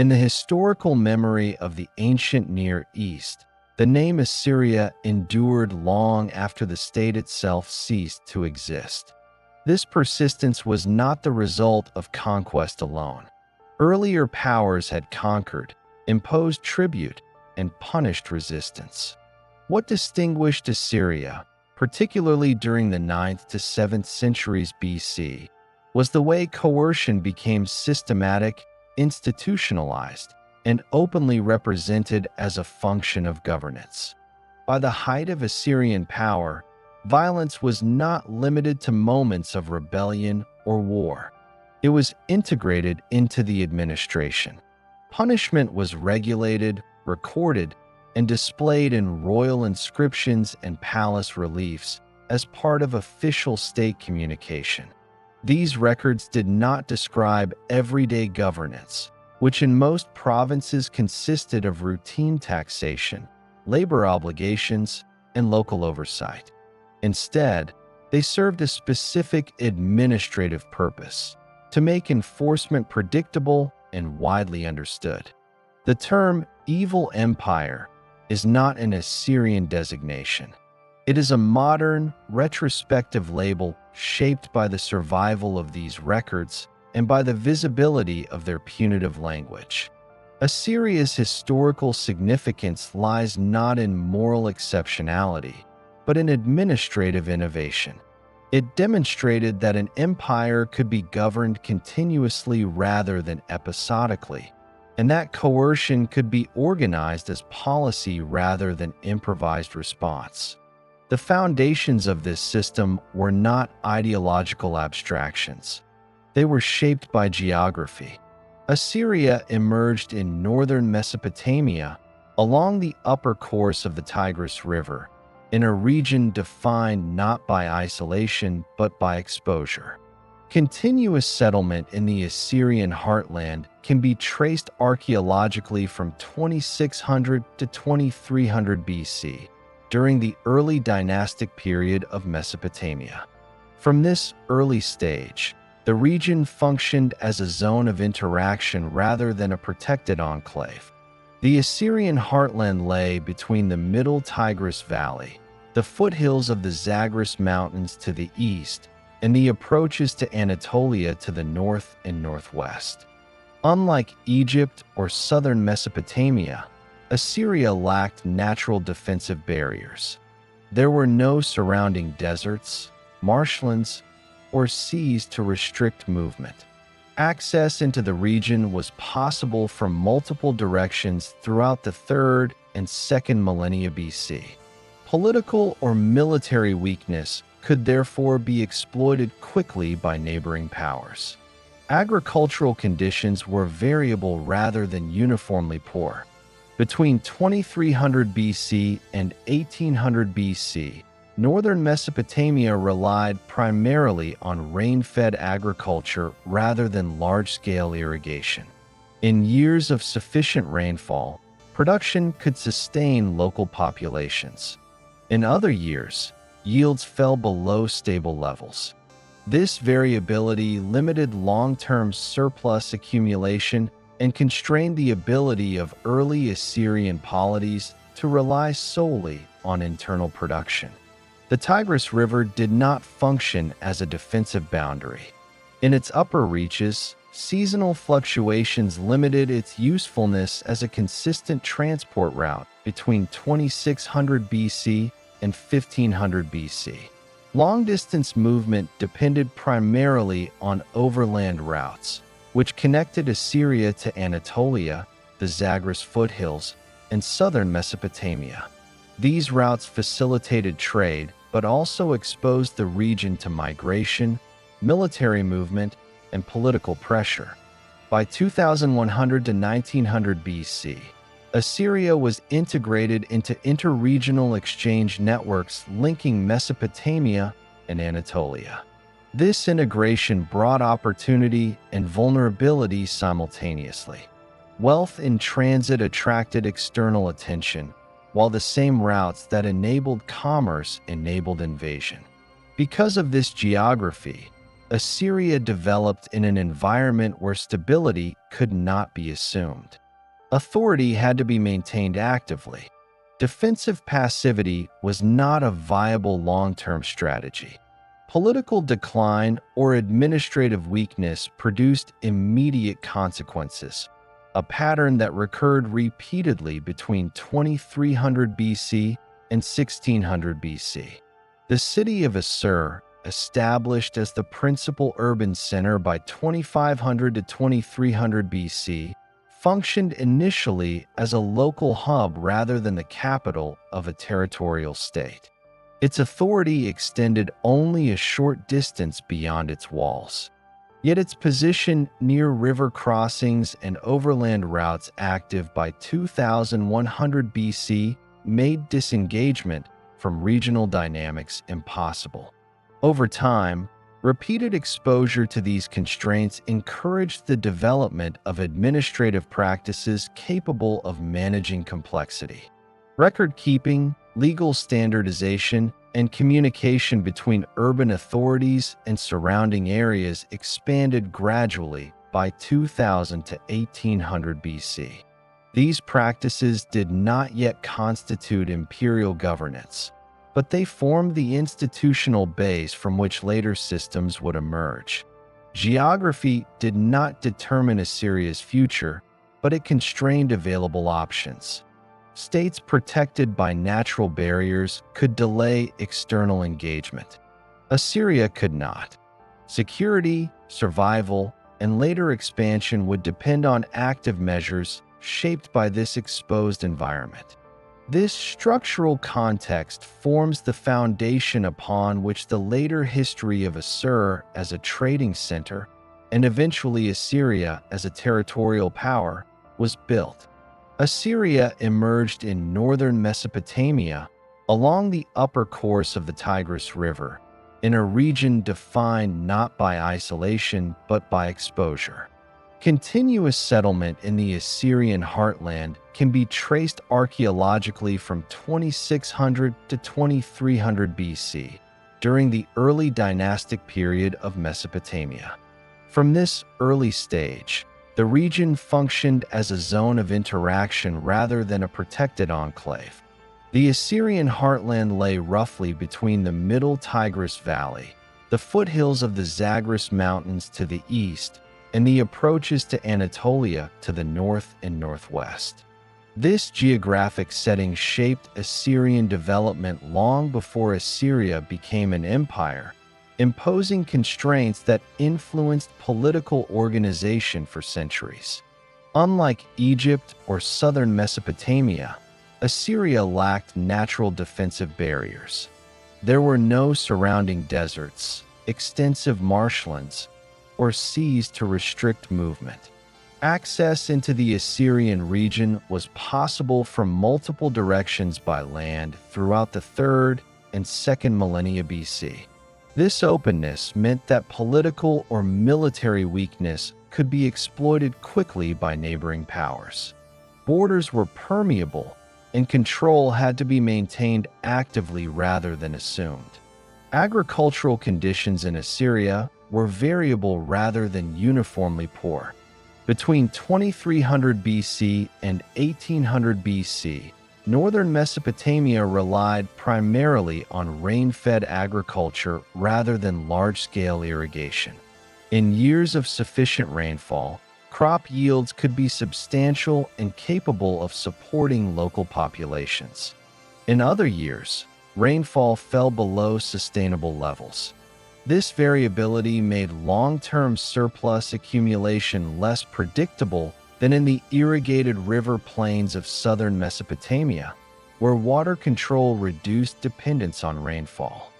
In the historical memory of the ancient Near East, the name Assyria endured long after the state itself ceased to exist. This persistence was not the result of conquest alone. Earlier powers had conquered, imposed tribute, and punished resistance. What distinguished Assyria, particularly during the 9th to 7th centuries BC, was the way coercion became systematic, institutionalized, and openly represented as a function of governance. By the height of Assyrian power, violence was not limited to moments of rebellion or war. It was integrated into the administration. Punishment was regulated, recorded, and displayed in royal inscriptions and palace reliefs as part of official state communication. These records did not describe everyday governance, which in most provinces consisted of routine taxation, labor obligations, and local oversight. Instead, they served a specific administrative purpose: to make enforcement predictable and widely understood. The term evil empire is not an Assyrian designation. It is a modern, retrospective label shaped by the survival of these records and by the visibility of their punitive language. Assyria's historical significance lies not in moral exceptionality, but in administrative innovation. It demonstrated that an empire could be governed continuously rather than episodically, and that coercion could be organized as policy rather than improvised response. The foundations of this system were not ideological abstractions. They were shaped by geography. Assyria emerged in northern Mesopotamia along the upper course of the Tigris River, in a region defined not by isolation but by exposure. Continuous settlement in the Assyrian heartland can be traced archaeologically from 2600 to 2300 BC, during the early dynastic period of Mesopotamia. From this early stage, the region functioned as a zone of interaction rather than a protected enclave. The Assyrian heartland lay between the Middle Tigris Valley, the foothills of the Zagros Mountains to the east, and the approaches to Anatolia to the north and northwest. Unlike Egypt or southern Mesopotamia, Assyria lacked natural defensive barriers. There were no surrounding deserts, marshlands, or seas to restrict movement. Access into the region was possible from multiple directions throughout the 3rd and 2nd millennia BC. Political or military weakness could therefore be exploited quickly by neighboring powers. Agricultural conditions were variable rather than uniformly poor. Between 2300 BC and 1800 BC, northern Mesopotamia relied primarily on rain-fed agriculture rather than large-scale irrigation. In years of sufficient rainfall, production could sustain local populations. In other years, yields fell below stable levels. This variability limited long-term surplus accumulation and constrained the ability of early Assyrian polities to rely solely on internal production. The Tigris River did not function as a defensive boundary. In its upper reaches, seasonal fluctuations limited its usefulness as a consistent transport route between 2600 BC and 1500 BC. Long-distance movement depended primarily on overland routes, which connected Assyria to Anatolia, the Zagros foothills, and southern Mesopotamia. These routes facilitated trade, but also exposed the region to migration, military movement, and political pressure. By 2100 to 1900 BC, Assyria was integrated into interregional exchange networks linking Mesopotamia and Anatolia. This integration brought opportunity and vulnerability simultaneously. Wealth in transit attracted external attention, while the same routes that enabled commerce enabled invasion. Because of this geography, Assyria developed in an environment where stability could not be assumed. Authority had to be maintained actively. Defensive passivity was not a viable long-term strategy. Political decline or administrative weakness produced immediate consequences, a pattern that recurred repeatedly between 2300 BC and 1600 BC. The city of Assur, established as the principal urban center by 2500 to 2300 BC, functioned initially as a local hub rather than the capital of a territorial state. Its authority extended only a short distance beyond its walls. Yet its position near river crossings and overland routes active by 2100 BC made disengagement from regional dynamics impossible. Over time, repeated exposure to these constraints encouraged the development of administrative practices capable of managing complexity. Record keeping, legal standardization, and communication between urban authorities and surrounding areas expanded gradually by 2000 to 1800 BC. These practices did not yet constitute imperial governance, but they formed the institutional base from which later systems would emerge. Geography did not determine Assyria's future, but it constrained available options. States protected by natural barriers could delay external engagement. Assyria could not. Security, survival, and later expansion would depend on active measures shaped by this exposed environment. This structural context forms the foundation upon which the later history of Assur as a trading center, and eventually Assyria as a territorial power, was built. Assyria emerged in northern Mesopotamia along the upper course of the Tigris River, in a region defined not by isolation but by exposure. Continuous settlement in the Assyrian heartland can be traced archaeologically from 2600 to 2300 BC, during the early dynastic period of Mesopotamia. From this early stage, the region functioned as a zone of interaction rather than a protected enclave. The Assyrian heartland lay roughly between the Middle Tigris Valley, the foothills of the Zagros Mountains to the east, and the approaches to Anatolia to the north and northwest. This geographic setting shaped Assyrian development long before Assyria became an empire, imposing constraints that influenced political organization for centuries. Unlike Egypt or southern Mesopotamia, Assyria lacked natural defensive barriers. There were no surrounding deserts, extensive marshlands, or seas to restrict movement. Access into the Assyrian region was possible from multiple directions by land throughout the 3rd and 2nd millennia BC. This openness meant that political or military weakness could be exploited quickly by neighboring powers. Borders were permeable, and control had to be maintained actively rather than assumed. Agricultural conditions in Assyria were variable rather than uniformly poor. Between 2300 BC and 1800 BC, northern Mesopotamia relied primarily on rain-fed agriculture rather than large-scale irrigation. In years of sufficient rainfall, crop yields could be substantial and capable of supporting local populations. In other years, rainfall fell below sustainable levels. This variability made long-term surplus accumulation less predictable than in the irrigated river plains of southern Mesopotamia, where water control reduced dependence on rainfall.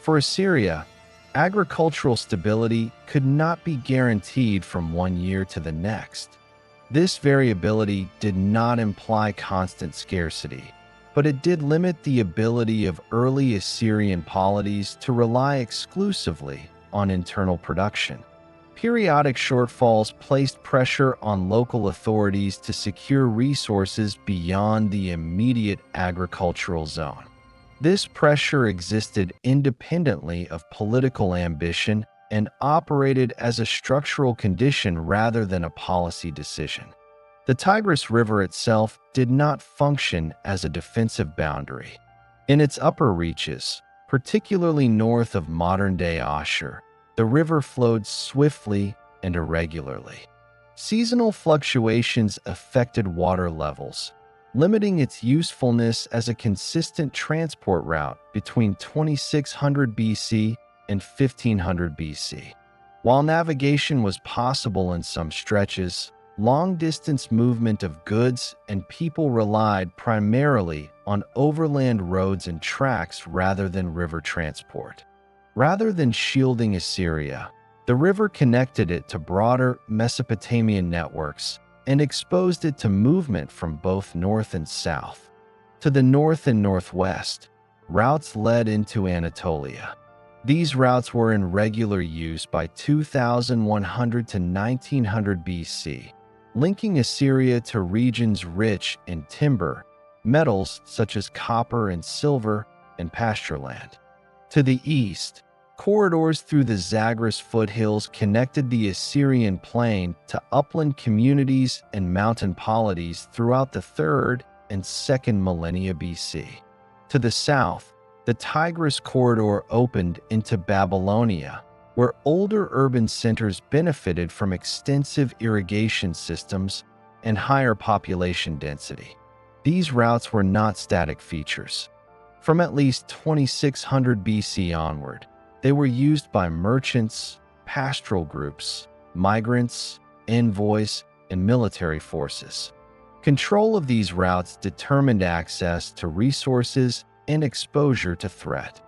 For Assyria, agricultural stability could not be guaranteed from one year to the next. This variability did not imply constant scarcity, but it did limit the ability of early Assyrian polities to rely exclusively on internal production. Periodic shortfalls placed pressure on local authorities to secure resources beyond the immediate agricultural zone. This pressure existed independently of political ambition and operated as a structural condition rather than a policy decision. The Tigris River itself did not function as a defensive boundary. In its upper reaches, particularly north of modern-day Assur, the river flowed swiftly and irregularly. Seasonal fluctuations affected water levels, limiting its usefulness as a consistent transport route between 2600 BC and 1500 BC. While navigation was possible in some stretches, long-distance movement of goods and people relied primarily on overland roads and tracks rather than river transport. Rather than shielding Assyria, the river connected it to broader Mesopotamian networks and exposed it to movement from both north and south. To the north and northwest, routes led into Anatolia. These routes were in regular use by 2100 to 1900 BC, linking Assyria to regions rich in timber, metals such as copper and silver, and pastureland. To the east, corridors through the Zagros foothills connected the Assyrian plain to upland communities and mountain polities throughout the 3rd and 2nd millennia BC. To the south, the Tigris corridor opened into Babylonia, where older urban centers benefited from extensive irrigation systems and higher population density. These routes were not static features. From at least 2600 BC onward, they were used by merchants, pastoral groups, migrants, envoys, and military forces. Control of these routes determined access to resources and exposure to threat.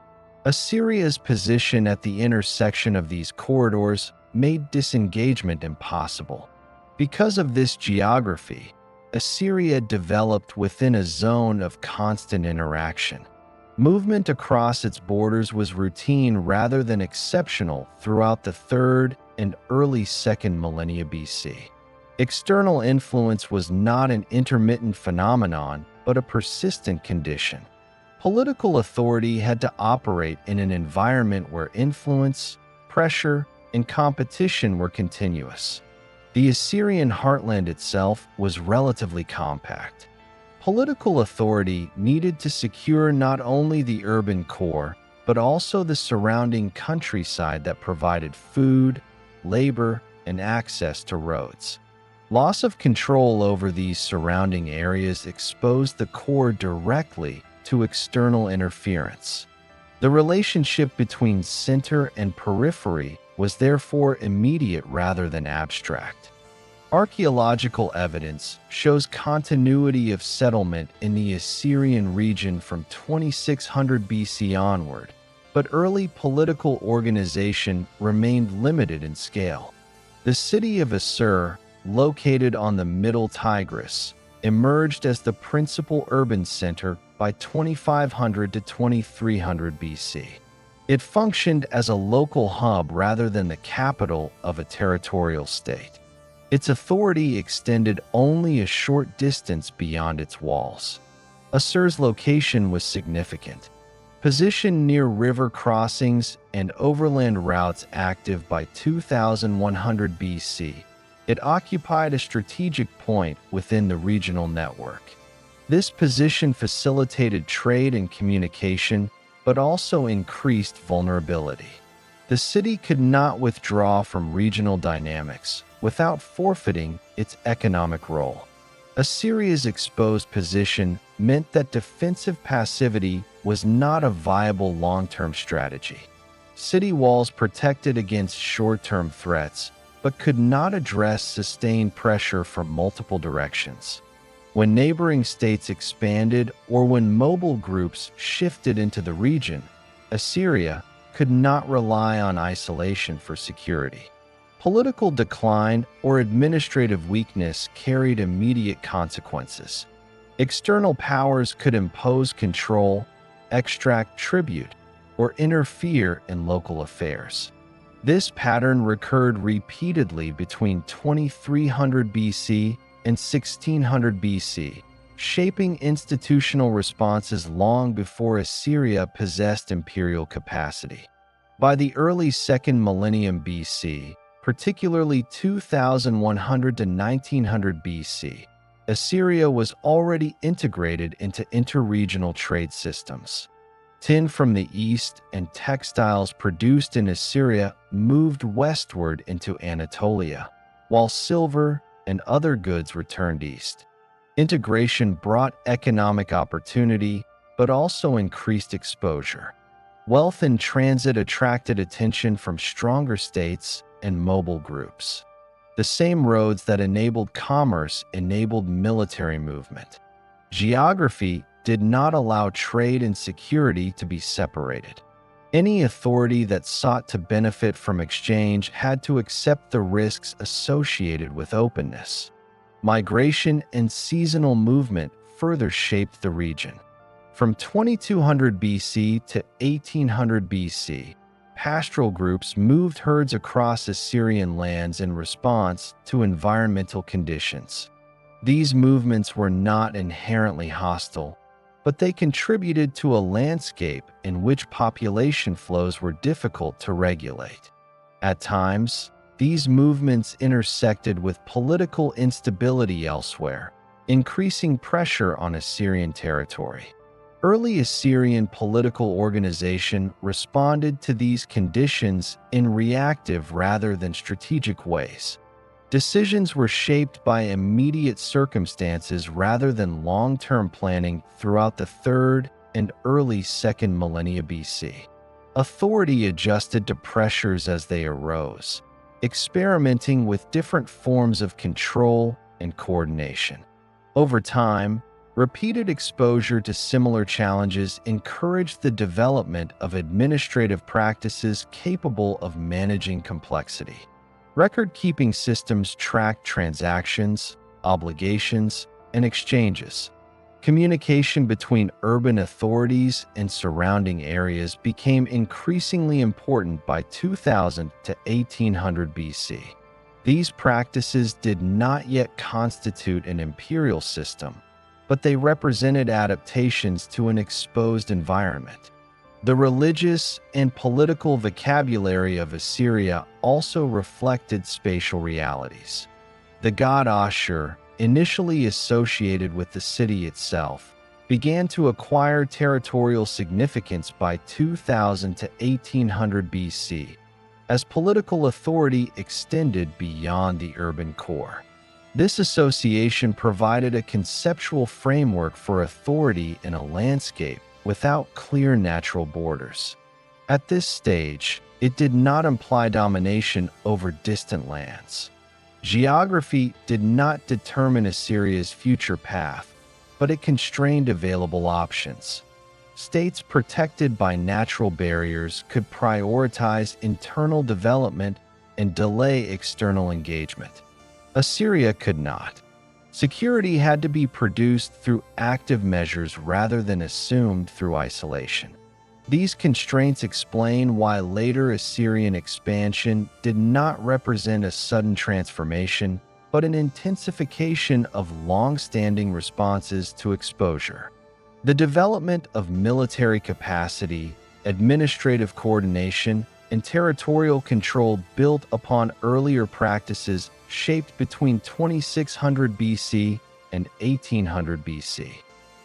Assyria's position at the intersection of these corridors made disengagement impossible. Because of this geography, Assyria developed within a zone of constant interaction. Movement across its borders was routine rather than exceptional throughout the 3rd and early 2nd millennia BC. External influence was not an intermittent phenomenon, but a persistent condition. Political authority had to operate in an environment where influence, pressure, and competition were continuous. The Assyrian heartland itself was relatively compact. Political authority needed to secure not only the urban core, but also the surrounding countryside that provided food, labor, and access to roads. Loss of control over these surrounding areas exposed the core directly to external interference. The relationship between center and periphery was therefore immediate rather than abstract. Archaeological evidence shows continuity of settlement in the Assyrian region from 2600 BC onward, but early political organization remained limited in scale. The city of Assur, located on the Middle Tigris, emerged as the principal urban center by 2500 to 2300 BC. It functioned as a local hub rather than the capital of a territorial state. Its authority extended only a short distance beyond its walls. Assur's location was significant. Positioned near river crossings and overland routes active by 2100 BC, it occupied a strategic point within the regional network. This position facilitated trade and communication, but also increased vulnerability. The city could not withdraw from regional dynamics without forfeiting its economic role. Assyria's exposed position meant that defensive passivity was not a viable long-term strategy. City walls protected against short-term threats, but could not address sustained pressure from multiple directions. When neighboring states expanded or when mobile groups shifted into the region, Assyria could not rely on isolation for security. Political decline or administrative weakness carried immediate consequences. External powers could impose control, extract tribute, or interfere in local affairs. This pattern recurred repeatedly between 2300 BC and 1600 BC, shaping institutional responses long before Assyria possessed imperial capacity. By the early 2nd millennium BC, particularly 2100 to 1900 BC, Assyria was already integrated into interregional trade systems. Tin from the east and textiles produced in Assyria moved westward into Anatolia, while silver and other goods returned east. Integration brought economic opportunity, but also increased exposure. Wealth in transit attracted attention from stronger states and mobile groups. The same roads that enabled commerce enabled military movement. Geography did not allow trade and security to be separated. Any authority that sought to benefit from exchange had to accept the risks associated with openness. Migration and seasonal movement further shaped the region. From 2200 BC to 1800 BC, pastoral groups moved herds across Assyrian lands in response to environmental conditions. These movements were not inherently hostile, but they contributed to a landscape in which population flows were difficult to regulate. At times, these movements intersected with political instability elsewhere, increasing pressure on Assyrian territory. Early Assyrian political organization responded to these conditions in reactive rather than strategic ways. Decisions were shaped by immediate circumstances rather than long-term planning throughout the 3rd and early 2nd millennia BC. Authority adjusted to pressures as they arose, experimenting with different forms of control and coordination. Over time, repeated exposure to similar challenges encouraged the development of administrative practices capable of managing complexity. Record-keeping systems tracked transactions, obligations, and exchanges. Communication between urban authorities and surrounding areas became increasingly important by 2000 to 1800 BC. These practices did not yet constitute an imperial system, but they represented adaptations to an exposed environment. The religious and political vocabulary of Assyria also reflected spatial realities. The god Assur, initially associated with the city itself, began to acquire territorial significance by 2000 to 1800 BC, as political authority extended beyond the urban core. This association provided a conceptual framework for authority in a landscape without clear natural borders. At this stage, it did not imply domination over distant lands. Geography did not determine Assyria's future path, but it constrained available options. States protected by natural barriers could prioritize internal development and delay external engagement. Assyria could not. Security had to be produced through active measures rather than assumed through isolation. These constraints explain why later Assyrian expansion did not represent a sudden transformation, but an intensification of long-standing responses to exposure. The development of military capacity, administrative coordination, and territorial control built upon earlier practices shaped between 2600 BC and 1800 BC.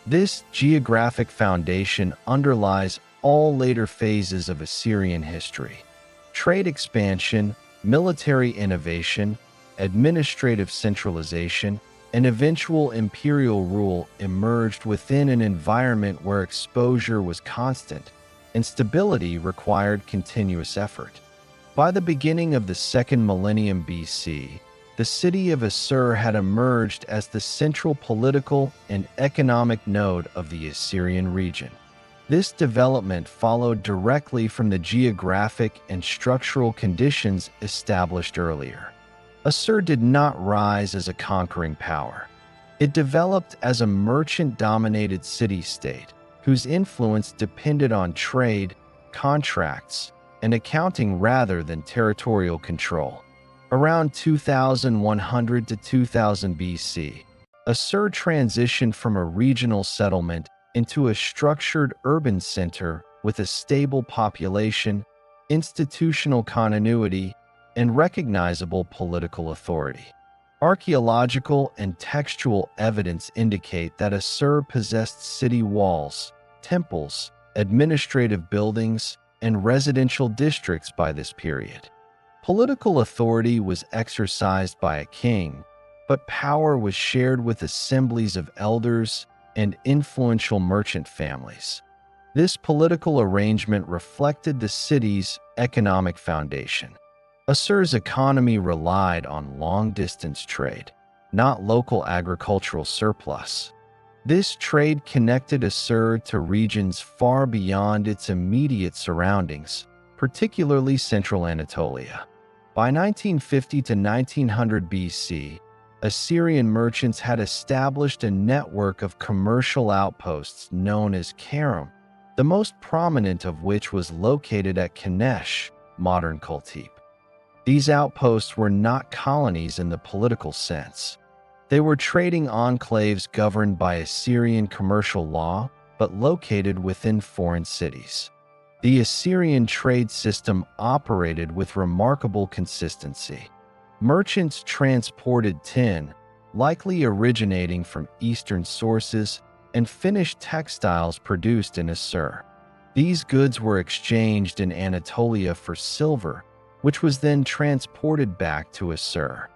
This geographic foundation underlies all later phases of Assyrian history. Trade expansion, military innovation, administrative centralization, and eventual imperial rule emerged within an environment where exposure was constant and stability required continuous effort. By the beginning of the 2nd millennium BC, the city of Assur had emerged as the central political and economic node of the Assyrian region. This development followed directly from the geographic and structural conditions established earlier. Assur did not rise as a conquering power. It developed as a merchant-dominated city-state, whose influence depended on trade, contracts, and accounting rather than territorial control. Around 2100 to 2000 BC, Assur transitioned from a regional settlement into a structured urban center with a stable population institutional continuity, and recognizable political authority. Archaeological and textual evidence indicate that Assur possessed city walls, temples, administrative buildings, and residential districts by this period. Political authority was exercised by a king, but power was shared with assemblies of elders and influential merchant families. This political arrangement reflected the city's economic foundation. Assur's economy relied on long-distance trade, not local agricultural surplus. This trade connected Assur to regions far beyond its immediate surroundings, particularly central Anatolia. By 1950 to 1900 BC, Assyrian merchants had established a network of commercial outposts known as Karam, the most prominent of which was located at Kanesh, modern Kultepe. These outposts were not colonies in the political sense. They were trading enclaves governed by Assyrian commercial law, but located within foreign cities. The Assyrian trade system operated with remarkable consistency. Merchants transported tin, likely originating from Eastern sources, and finished textiles produced in Assur. These goods were exchanged in Anatolia for silver, which was then transported back to Assur.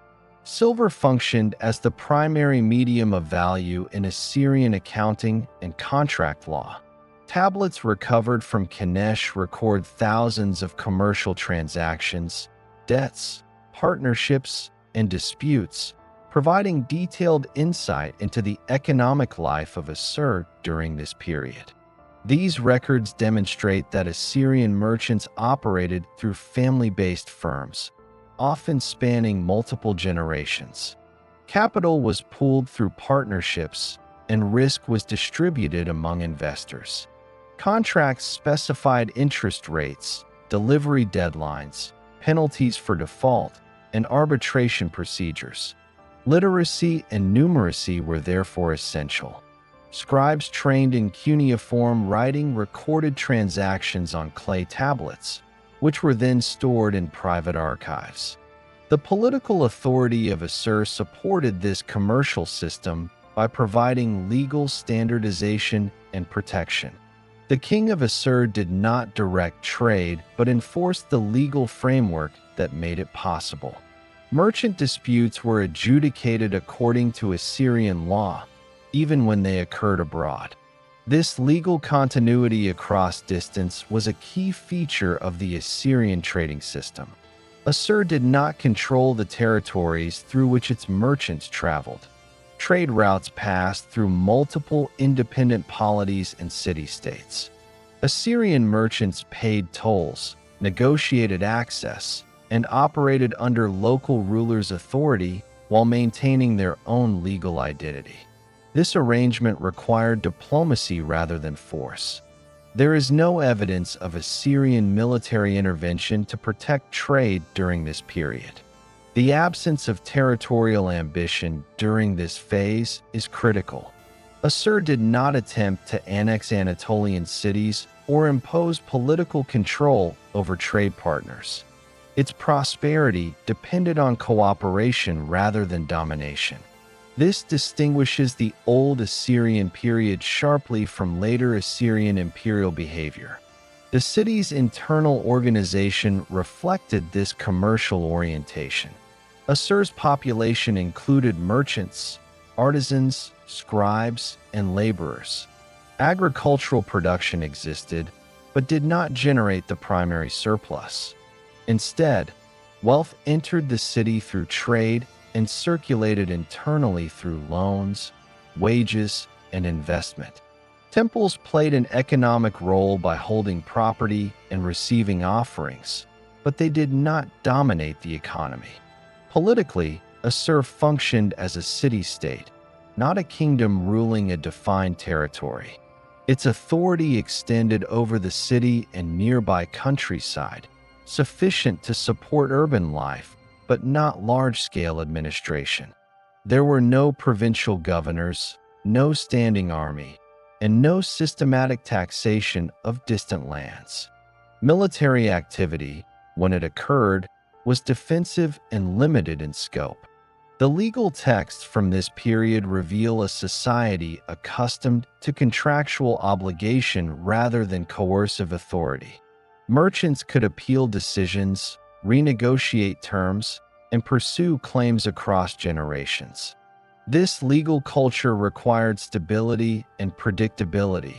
Silver functioned as the primary medium of value in Assyrian accounting and contract law. Tablets recovered from Kanesh record thousands of commercial transactions, debts, partnerships, and disputes, providing detailed insight into the economic life of Assur during this period. These records demonstrate that Assyrian merchants operated through family-based firms, often spanning multiple generations. Capital was pooled through partnerships, and risk was distributed among investors. Contracts specified interest rates, delivery deadlines, penalties for default, and arbitration procedures. Literacy and numeracy were therefore essential. Scribes trained in cuneiform writing recorded transactions on clay tablets, which were then stored in private archives. The political authority of Assur supported this commercial system by providing legal standardization and protection. The king of Assur did not direct trade, but enforced the legal framework that made it possible. Merchant disputes were adjudicated according to Assyrian law, even when they occurred abroad. This legal continuity across distance was a key feature of the Assyrian trading system. Assur did not control the territories through which its merchants traveled. Trade routes passed through multiple independent polities and city-states. Assyrian merchants paid tolls, negotiated access, and operated under local rulers' authority while maintaining their own legal identity. This arrangement required diplomacy rather than force. There is no evidence of Assyrian military intervention to protect trade during this period. The absence of territorial ambition during this phase is critical. Assur did not attempt to annex Anatolian cities or impose political control over trade partners. Its prosperity depended on cooperation rather than domination. This distinguishes the Old Assyrian period sharply from later Assyrian imperial behavior. The city's internal organization reflected this commercial orientation. Assur's population included merchants, artisans, scribes, and laborers. Agricultural production existed, but did not generate the primary surplus. Instead, wealth entered the city through trade and circulated internally through loans, wages, and investment. Temples played an economic role by holding property and receiving offerings, but they did not dominate the economy. Politically, Assur functioned as a city-state, not a kingdom ruling a defined territory. Its authority extended over the city and nearby countryside, sufficient to support urban life, but not large-scale administration. There were no provincial governors, no standing army, and no systematic taxation of distant lands. Military activity, when it occurred, was defensive and limited in scope. The legal texts from this period reveal a society accustomed to contractual obligation rather than coercive authority. Merchants could appeal decisions, renegotiate terms, and pursue claims across generations. This legal culture required stability and predictability,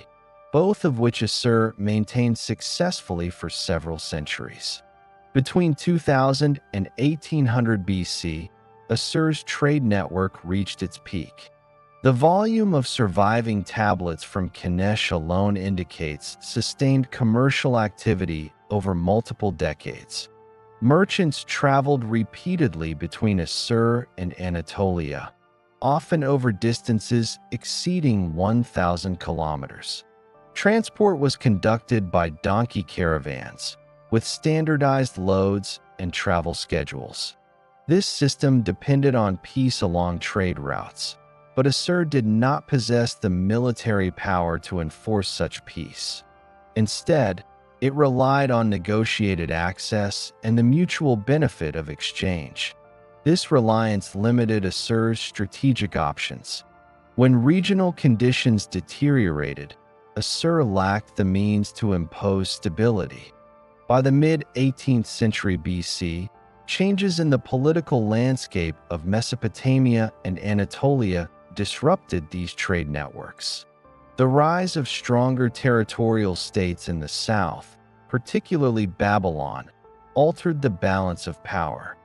both of which Assur maintained successfully for several centuries. Between 2000 and 1800 BC, Assur's trade network reached its peak. The volume of surviving tablets from Kanesh alone indicates sustained commercial activity over multiple decades. Merchants traveled repeatedly between Assur and Anatolia, often over distances exceeding 1,000 kilometers. Transport was conducted by donkey caravans, with standardized loads and travel schedules. This system depended on peace along trade routes, but Assur did not possess the military power to enforce such peace. Instead, it relied on negotiated access and the mutual benefit of exchange. This reliance limited Assur's strategic options. When regional conditions deteriorated, Assur lacked the means to impose stability. By the mid-18th century BC, changes in the political landscape of Mesopotamia and Anatolia disrupted these trade networks. The rise of stronger territorial states in the south, particularly Babylon, altered the balance of power.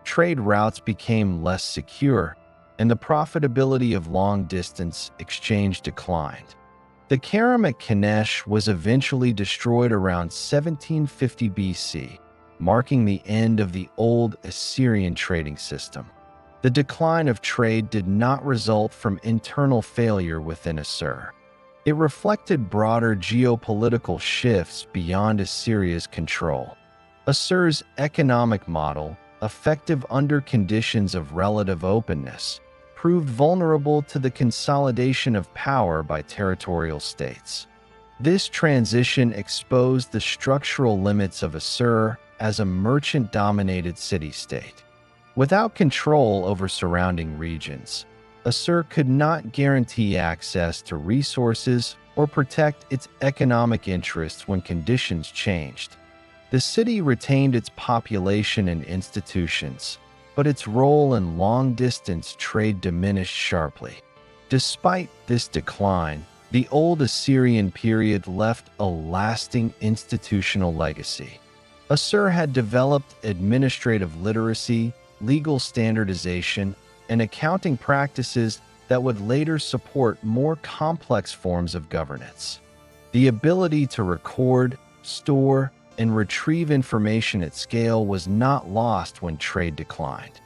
Trade routes became less secure, and the profitability of long-distance exchange declined. The Karam at Kanesh was eventually destroyed around 1750 BC, marking the end of the old Assyrian trading system. The decline of trade did not result from internal failure within Assur. It reflected broader geopolitical shifts beyond Assyria's control. Assur's economic model, effective under conditions of relative openness, proved vulnerable to the consolidation of power by territorial states. This transition exposed the structural limits of Assur as a merchant-dominated city-state. Without control over surrounding regions, Assur could not guarantee access to resources or protect its economic interests when conditions changed. The city retained its population and institutions, but its role in long-distance trade diminished sharply. Despite this decline, the Old Assyrian period left a lasting institutional legacy. Assur had developed administrative literacy, legal standardization, and accounting practices that would later support more complex forms of governance. The ability to record, store, and retrieve information at scale was not lost when trade declined.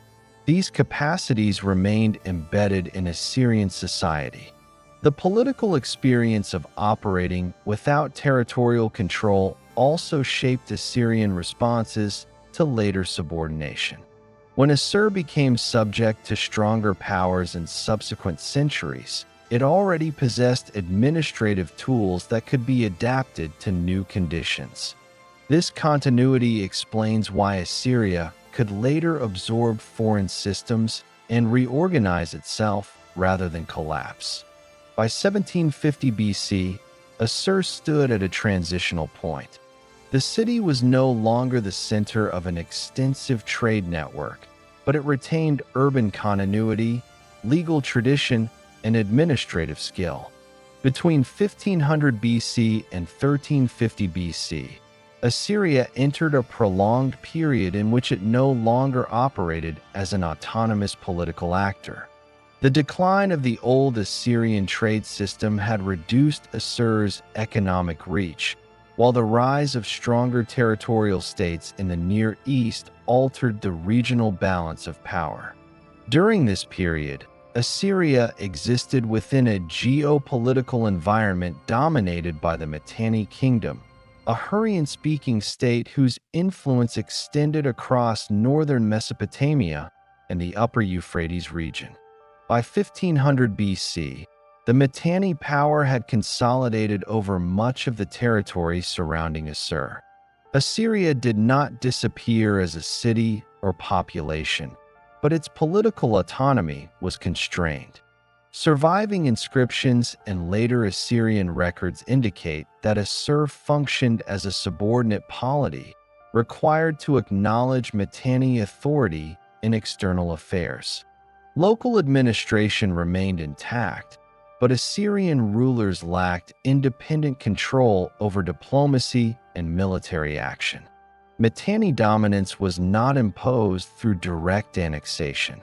These capacities remained embedded in Assyrian society. The political experience of operating without territorial control also shaped Assyrian responses to later subordination. When Assur became subject to stronger powers in subsequent centuries, it already possessed administrative tools that could be adapted to new conditions. This continuity explains why Assyria could later absorb foreign systems and reorganize itself rather than collapse. By 1750 BC, Assur stood at a transitional point. The city was no longer the center of an extensive trade network, but it retained urban continuity, legal tradition, and administrative skill. Between 1500 BC and 1350 BC, Assyria entered a prolonged period in which it no longer operated as an autonomous political actor. The decline of the old Assyrian trade system had reduced Assur's economic reach, while the rise of stronger territorial states in the Near East altered the regional balance of power. During this period, Assyria existed within a geopolitical environment dominated by the Mitanni Kingdom, a Hurrian-speaking state whose influence extended across northern Mesopotamia and the upper Euphrates region. By 1500 BC, the Mitanni power had consolidated over much of the territory surrounding Assur. Assyria did not disappear as a city or population, but its political autonomy was constrained. Surviving inscriptions and later Assyrian records indicate that Assur functioned as a subordinate polity, required to acknowledge Mitanni authority in external affairs. Local administration remained intact, but Assyrian rulers lacked independent control over diplomacy and military action. Mitanni dominance was not imposed through direct annexation.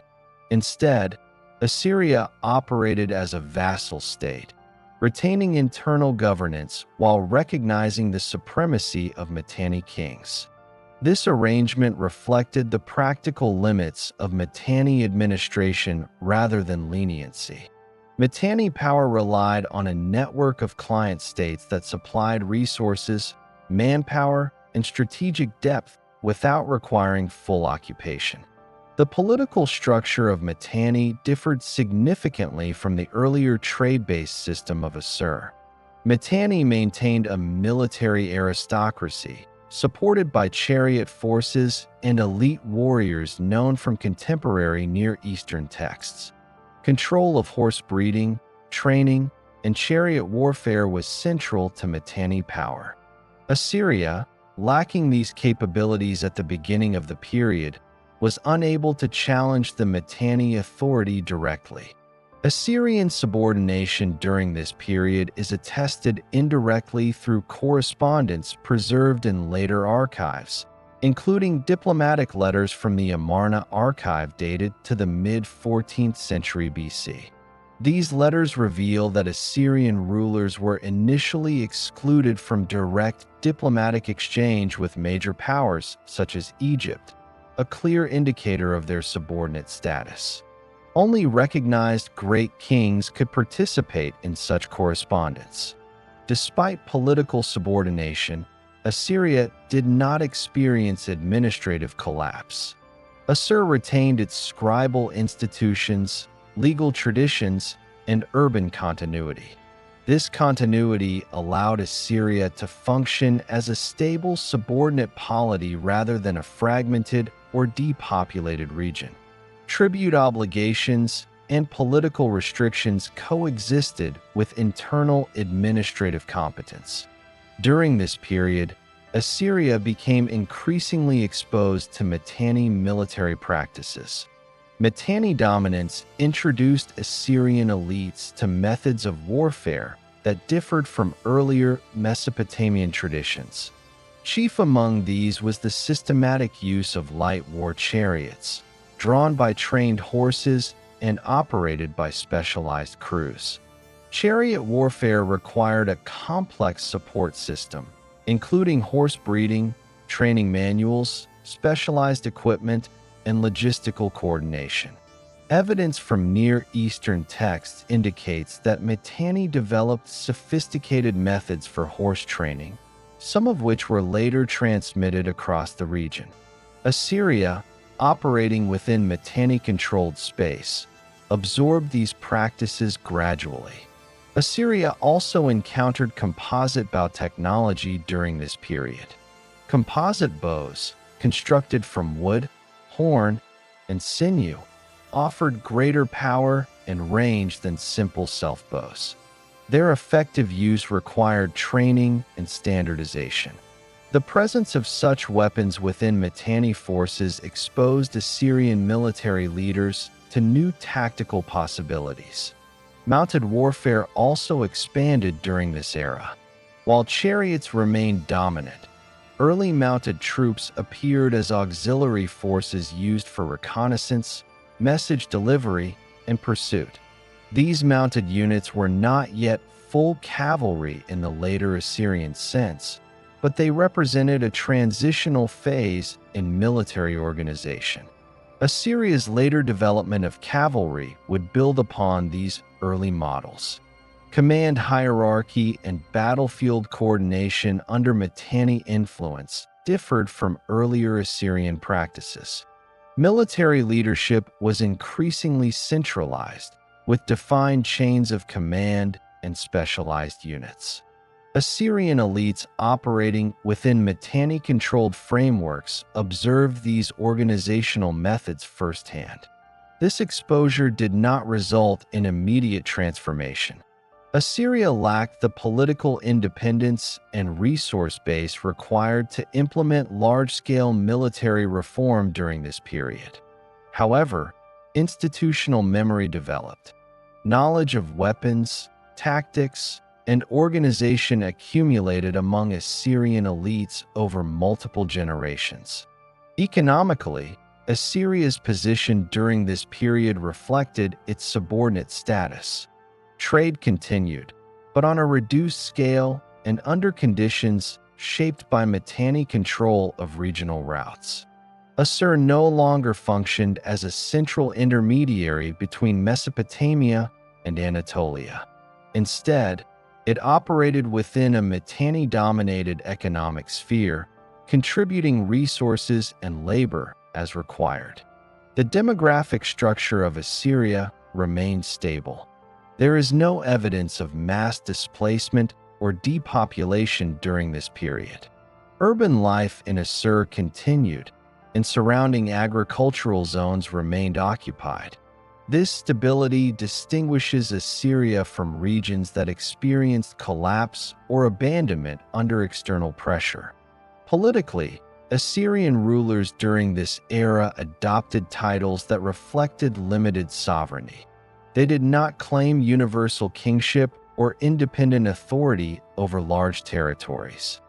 Instead, Assyria operated as a vassal state, retaining internal governance while recognizing the supremacy of Mitanni kings. This arrangement reflected the practical limits of Mitanni administration rather than leniency. Mitanni power relied on a network of client states that supplied resources, manpower, and strategic depth without requiring full occupation. The political structure of Mitanni differed significantly from the earlier trade-based system of Assur. Mitanni maintained a military aristocracy, supported by chariot forces and elite warriors known from contemporary Near Eastern texts. Control of horse breeding, training, and chariot warfare was central to Mitanni power. Assyria, lacking these capabilities at the beginning of the period, was unable to challenge the Mitanni authority directly. Assyrian subordination during this period is attested indirectly through correspondence preserved in later archives, including diplomatic letters from the Amarna archive dated to the mid-14th century BC. These letters reveal that Assyrian rulers were initially excluded from direct diplomatic exchange with major powers such as Egypt, a clear indicator of their subordinate status. Only recognized great kings could participate in such correspondence. Despite political subordination, Assyria did not experience administrative collapse. Assur retained its scribal institutions, legal traditions, and urban continuity. This continuity allowed Assyria to function as a stable subordinate polity rather than a fragmented or depopulated region. Tribute obligations and political restrictions coexisted with internal administrative competence. During this period, Assyria became increasingly exposed to Mitanni military practices. Mitanni dominance introduced Assyrian elites to methods of warfare that differed from earlier Mesopotamian traditions. Chief among these was the systematic use of light war chariots, drawn by trained horses and operated by specialized crews. Chariot warfare required a complex support system, including horse breeding, training manuals, specialized equipment, and logistical coordination. Evidence from Near Eastern texts indicates that Mitanni developed sophisticated methods for horse training, some of which were later transmitted across the region. Assyria, operating within Mitanni-controlled space, absorbed these practices gradually. Assyria also encountered composite bow technology during this period. Composite bows, constructed from wood, horn, and sinew, offered greater power and range than simple self-bows. Their effective use required training and standardization. The presence of such weapons within Mitanni forces exposed Assyrian military leaders to new tactical possibilities. Mounted warfare also expanded during this era. While chariots remained dominant, early mounted troops appeared as auxiliary forces used for reconnaissance, message delivery, and pursuit. These mounted units were not yet full cavalry in the later Assyrian sense, but they represented a transitional phase in military organization. Assyria's later development of cavalry would build upon these early models. Command hierarchy and battlefield coordination under Mitanni influence differed from earlier Assyrian practices. Military leadership was increasingly centralized, with defined chains of command and specialized units. Assyrian elites operating within Mitanni-controlled frameworks observed these organizational methods firsthand. This exposure did not result in immediate transformation. Assyria lacked the political independence and resource base required to implement large-scale military reform during this period. However, institutional memory developed. Knowledge of weapons, tactics, and organization accumulated among Assyrian elites over multiple generations. Economically, Assyria's position during this period reflected its subordinate status. Trade continued, but on a reduced scale and under conditions shaped by Mitanni control of regional routes. Assur no longer functioned as a central intermediary between Mesopotamia and Anatolia. Instead, it operated within a Mitanni-dominated economic sphere, contributing resources and labor as required. The demographic structure of Assyria remained stable. There is no evidence of mass displacement or depopulation during this period. Urban life in Assur continued, and surrounding agricultural zones remained occupied. This stability distinguishes Assyria from regions that experienced collapse or abandonment under external pressure. Politically, Assyrian rulers during this era adopted titles that reflected limited sovereignty. They did not claim universal kingship or independent authority over large territories.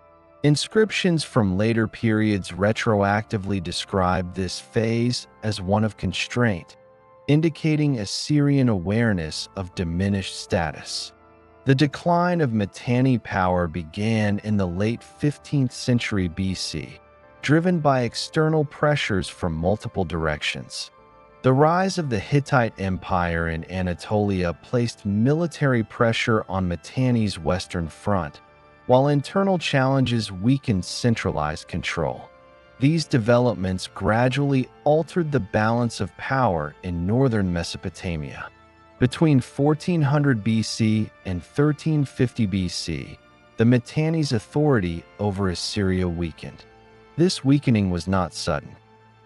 Inscriptions from later periods retroactively describe this phase as one of constraint, indicating Assyrian awareness of diminished status. The decline of Mitanni power began in the late 15th century BC, driven by external pressures from multiple directions. The rise of the Hittite Empire in Anatolia placed military pressure on Mitanni's western front, while internal challenges weakened centralized control. These developments gradually altered the balance of power in northern Mesopotamia. Between 1400 BC and 1350 BC, the Mitanni's authority over Assyria weakened. This weakening was not sudden.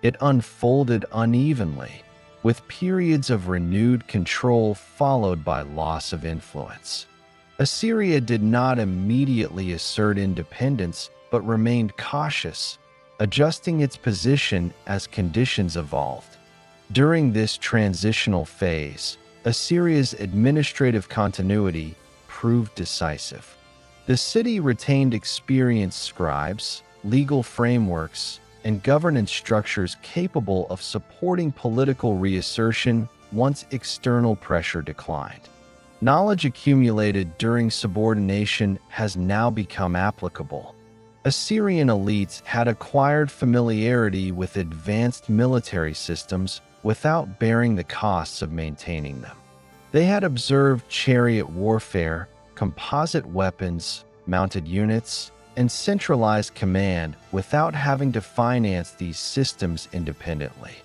It unfolded unevenly, with periods of renewed control followed by loss of influence. Assyria did not immediately assert independence, but remained cautious, adjusting its position as conditions evolved. During this transitional phase, Assyria's administrative continuity proved decisive. The city retained experienced scribes, legal frameworks, and governance structures capable of supporting political reassertion once external pressure declined. Knowledge accumulated during subordination has now become applicable. Assyrian elites had acquired familiarity with advanced military systems without bearing the costs of maintaining them. They had observed chariot warfare, composite weapons, mounted units, and centralized command without having to finance these systems independently.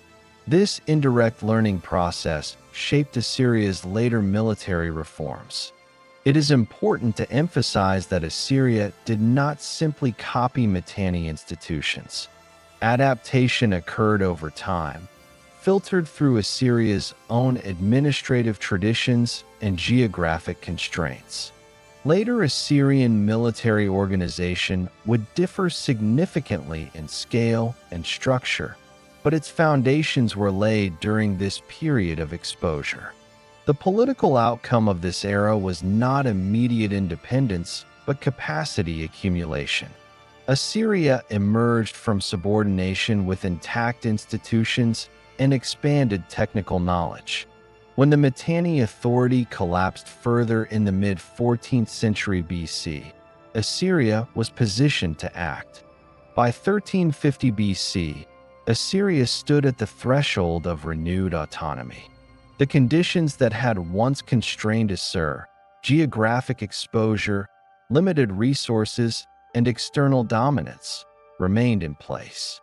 This indirect learning process shaped Assyria's later military reforms. It is important to emphasize that Assyria did not simply copy Mitanni institutions. Adaptation occurred over time, filtered through Assyria's own administrative traditions and geographic constraints. Later Assyrian military organization would differ significantly in scale and structure, but its foundations were laid during this period of exposure. The political outcome of this era was not immediate independence, but capacity accumulation. Assyria emerged from subordination with intact institutions and expanded technical knowledge. When the Mitanni authority collapsed further in the mid-14th century BC, Assyria was positioned to act. By 1350 BC, Assyria stood at the threshold of renewed autonomy. The conditions that had once constrained Assur, geographic exposure, limited resources, and external dominance, remained in place.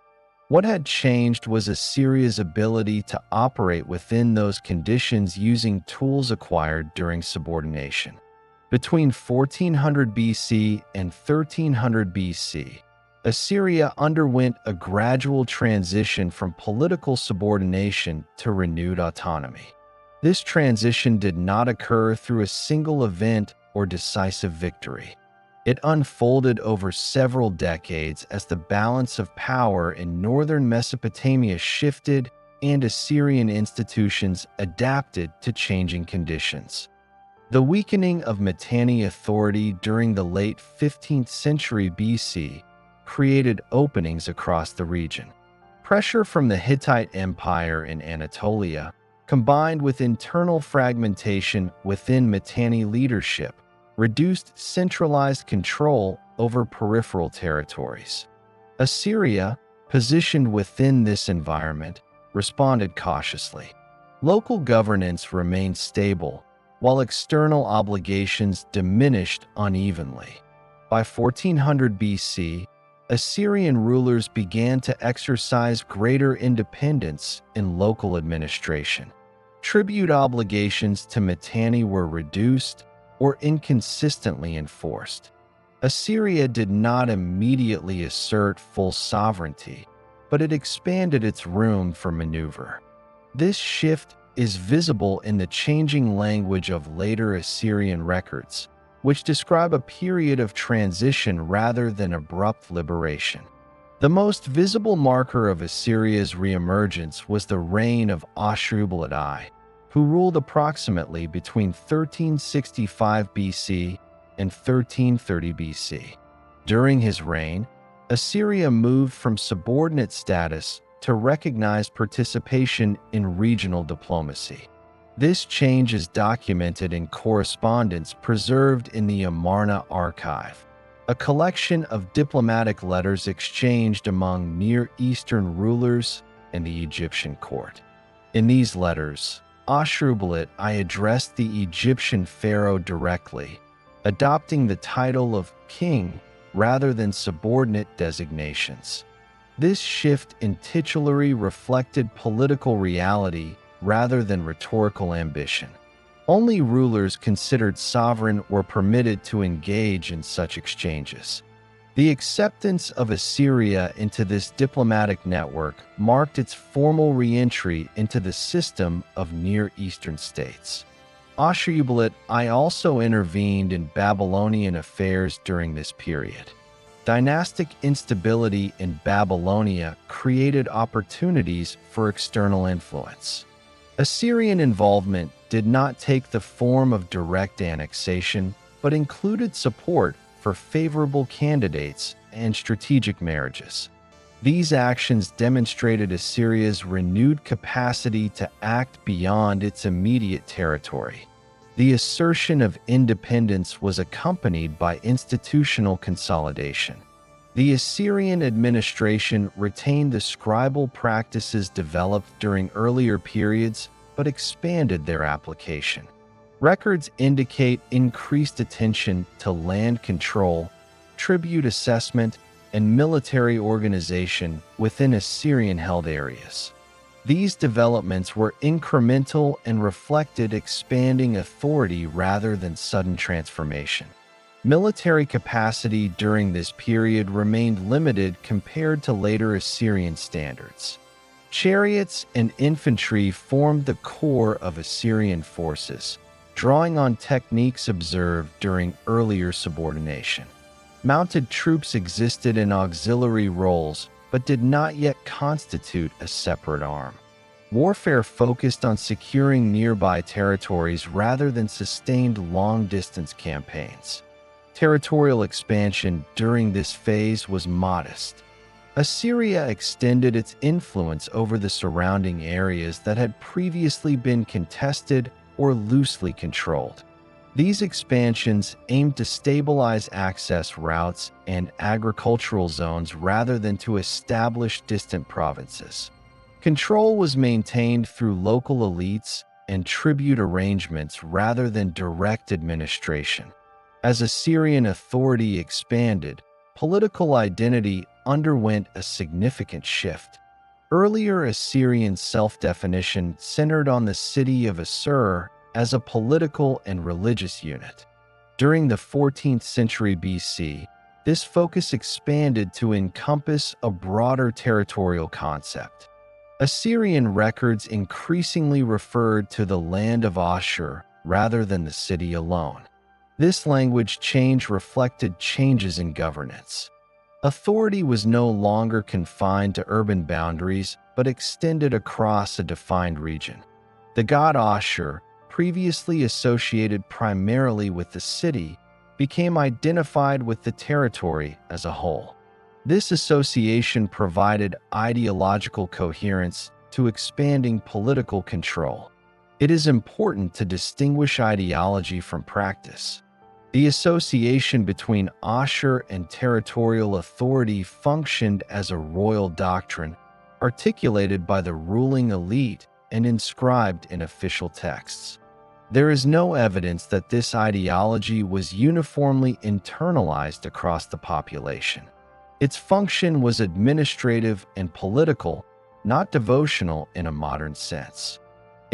What had changed was Assyria's ability to operate within those conditions using tools acquired during subordination. Between 1400 BC and 1300 BC, Assyria underwent a gradual transition from political subordination to renewed autonomy. This transition did not occur through a single event or decisive victory. It unfolded over several decades as the balance of power in northern Mesopotamia shifted and Assyrian institutions adapted to changing conditions. The weakening of Mitanni authority during the late 15th century BC created openings across the region. Pressure from the Hittite Empire in Anatolia, combined with internal fragmentation within Mitanni leadership, reduced centralized control over peripheral territories. Assyria, positioned within this environment, responded cautiously. Local governance remained stable, while external obligations diminished unevenly. By 1400 BC, Assyrian rulers began to exercise greater independence in local administration. Tribute obligations to Mitanni were reduced or inconsistently enforced. Assyria did not immediately assert full sovereignty, but it expanded its room for maneuver. This shift is visible in the changing language of later Assyrian records, which describe a period of transition rather than abrupt liberation. The most visible marker of Assyria's reemergence was the reign of Ashur-bal-I, who ruled approximately between 1365 BC and 1330 BC. During his reign, Assyria moved from subordinate status to recognized participation in regional diplomacy. This change is documented in correspondence preserved in the Amarna archive, a collection of diplomatic letters exchanged among Near Eastern rulers and the Egyptian court. In these letters, Ashur-bal-I addressed the Egyptian pharaoh directly, adopting the title of king rather than subordinate designations. This shift in titulary reflected political reality rather than rhetorical ambition. Only rulers considered sovereign were permitted to engage in such exchanges. The acceptance of Assyria into this diplomatic network marked its formal re-entry into the system of Near Eastern states. Ashur-bal-I also intervened in Babylonian affairs during this period. Dynastic instability in Babylonia created opportunities for external influence. Assyrian involvement did not take the form of direct annexation, but included support for favorable candidates and strategic marriages. These actions demonstrated Assyria's renewed capacity to act beyond its immediate territory. The assertion of independence was accompanied by institutional consolidation. The Assyrian administration retained the scribal practices developed during earlier periods, but expanded their application. Records indicate increased attention to land control, tribute assessment, and military organization within Assyrian-held areas. These developments were incremental and reflected expanding authority rather than sudden transformation. Military capacity during this period remained limited compared to later Assyrian standards. Chariots and infantry formed the core of Assyrian forces, drawing on techniques observed during earlier subordination. Mounted troops existed in auxiliary roles, but did not yet constitute a separate arm. Warfare focused on securing nearby territories rather than sustained long-distance campaigns. Territorial expansion during this phase was modest. Assyria extended its influence over the surrounding areas that had previously been contested or loosely controlled. These expansions aimed to stabilize access routes and agricultural zones rather than to establish distant provinces. Control was maintained through local elites and tribute arrangements rather than direct administration. As Assyrian authority expanded, political identity underwent a significant shift. Earlier Assyrian self-definition centered on the city of Assur as a political and religious unit. During the 14th century BC, this focus expanded to encompass a broader territorial concept. Assyrian records increasingly referred to the land of Assur rather than the city alone. This language change reflected changes in governance. Authority was no longer confined to urban boundaries but extended across a defined region. The god Assur, previously associated primarily with the city, became identified with the territory as a whole. This association provided ideological coherence to expanding political control. It is important to distinguish ideology from practice. The association between Assur and territorial authority functioned as a royal doctrine, articulated by the ruling elite and inscribed in official texts. There is no evidence that this ideology was uniformly internalized across the population. Its function was administrative and political, not devotional in a modern sense.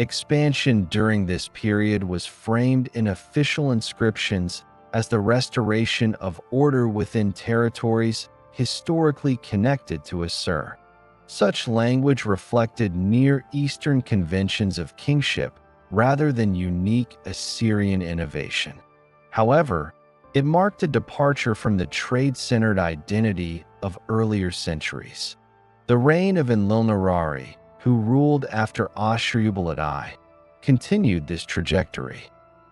Expansion during this period was framed in official inscriptions as the restoration of order within territories historically connected to Assur. Such language reflected Near Eastern conventions of kingship rather than unique Assyrian innovation. However, it marked a departure from the trade-centered identity of earlier centuries. The reign of Enlil-Nirari, who ruled after Ashur-uballit, continued this trajectory.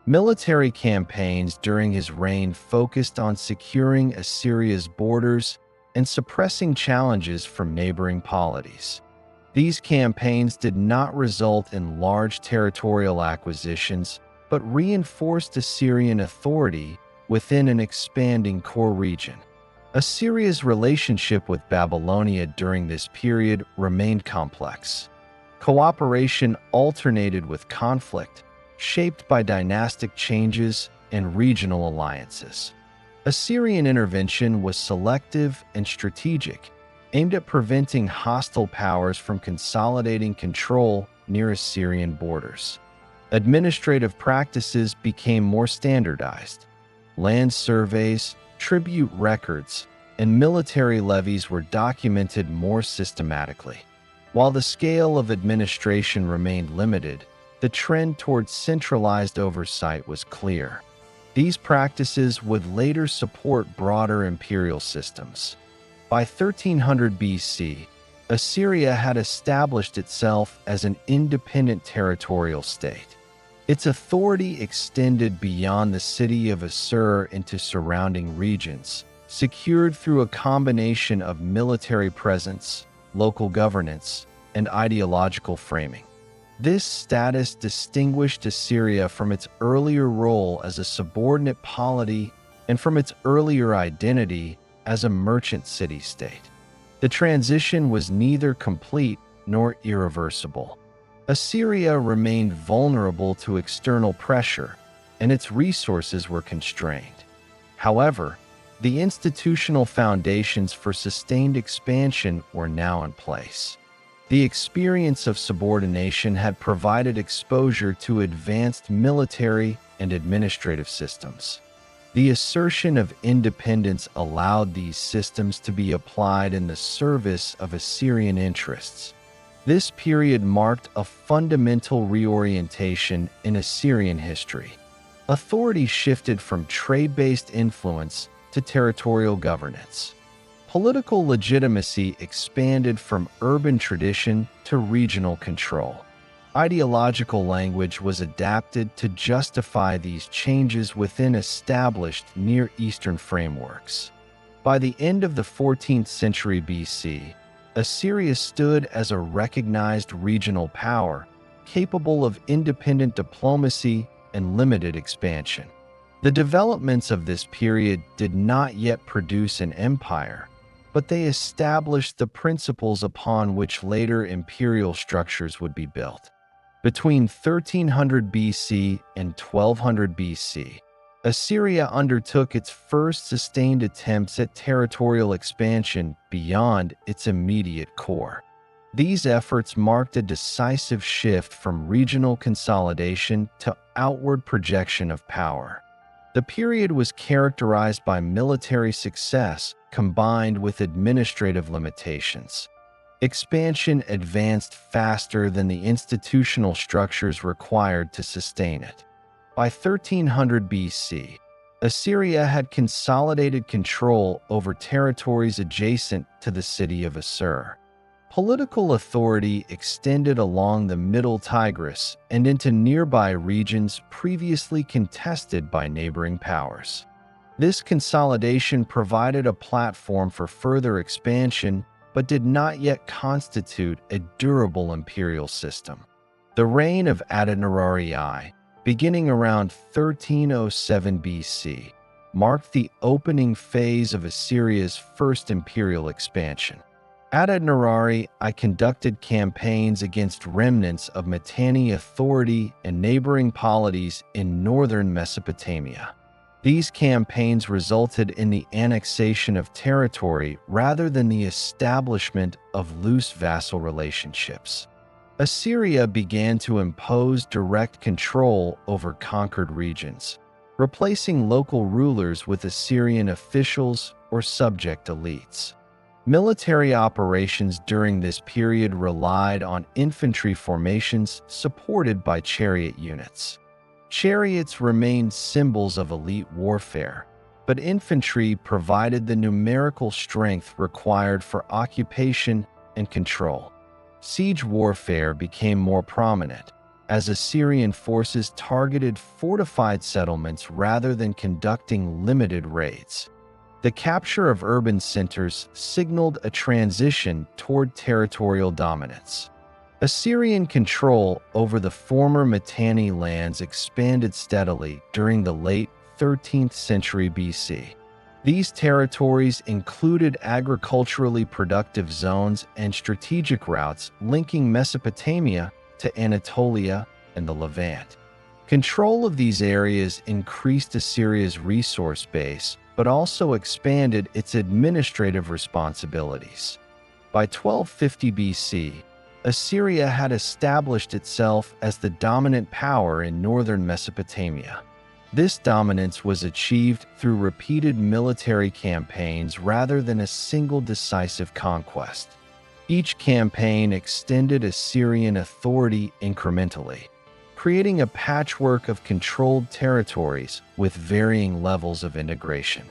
Military campaigns during his reign focused on securing Assyria's borders and suppressing challenges from neighboring polities. These campaigns did not result in large territorial acquisitions, but reinforced Assyrian authority within an expanding core region. Assyria's relationship with Babylonia during this period remained complex. Cooperation alternated with conflict, shaped by dynastic changes and regional alliances. Assyrian intervention was selective and strategic, aimed at preventing hostile powers from consolidating control near Assyrian borders. Administrative practices became more standardized. Land surveys, tribute records, and military levies were documented more systematically. While the scale of administration remained limited, the trend towards centralized oversight was clear. These practices would later support broader imperial systems. By 1300 BC, Assyria had established itself as an independent territorial state. Its authority extended beyond the city of Assur into surrounding regions, secured through a combination of military presence, local governance, and ideological framing. This status distinguished Assyria from its earlier role as a subordinate polity and from its earlier identity as a merchant city-state. The transition was neither complete nor irreversible. Assyria remained vulnerable to external pressure, and its resources were constrained. However, the institutional foundations for sustained expansion were now in place. The experience of subordination had provided exposure to advanced military and administrative systems. The assertion of independence allowed these systems to be applied in the service of Assyrian interests. This period marked a fundamental reorientation in Assyrian history. Authority shifted from trade-based influence to territorial governance. Political legitimacy expanded from urban tradition to regional control. Ideological language was adapted to justify these changes within established Near Eastern frameworks. By the end of the 14th century BC, Assyria stood as a recognized regional power, capable of independent diplomacy and limited expansion. The developments of this period did not yet produce an empire, but they established the principles upon which later imperial structures would be built. Between 1300 BC and 1200 BC, Assyria undertook its first sustained attempts at territorial expansion beyond its immediate core. These efforts marked a decisive shift from regional consolidation to outward projection of power. The period was characterized by military success combined with administrative limitations. Expansion advanced faster than the institutional structures required to sustain it. By 1300 BC, Assyria had consolidated control over territories adjacent to the city of Assur. Political authority extended along the Middle Tigris and into nearby regions previously contested by neighboring powers. This consolidation provided a platform for further expansion, but did not yet constitute a durable imperial system. The reign of Adad-nirari I, beginning around 1307 BC, marked the opening phase of Assyria's first imperial expansion. Adad-nirari I conducted campaigns against remnants of Mitanni authority and neighboring polities in northern Mesopotamia. These campaigns resulted in the annexation of territory rather than the establishment of loose vassal relationships. Assyria began to impose direct control over conquered regions, replacing local rulers with Assyrian officials or subject elites. Military operations during this period relied on infantry formations supported by chariot units. Chariots remained symbols of elite warfare, but infantry provided the numerical strength required for occupation and control. Siege warfare became more prominent, as Assyrian forces targeted fortified settlements rather than conducting limited raids. The capture of urban centers signaled a transition toward territorial dominance. Assyrian control over the former Mitanni lands expanded steadily during the late 13th century BC. These territories included agriculturally productive zones and strategic routes linking Mesopotamia to Anatolia and the Levant. Control of these areas increased Assyria's resource base, but also expanded its administrative responsibilities. By 1250 BC, Assyria had established itself as the dominant power in northern Mesopotamia. This dominance was achieved through repeated military campaigns rather than a single decisive conquest. Each campaign extended Assyrian authority incrementally, creating a patchwork of controlled territories with varying levels of integration.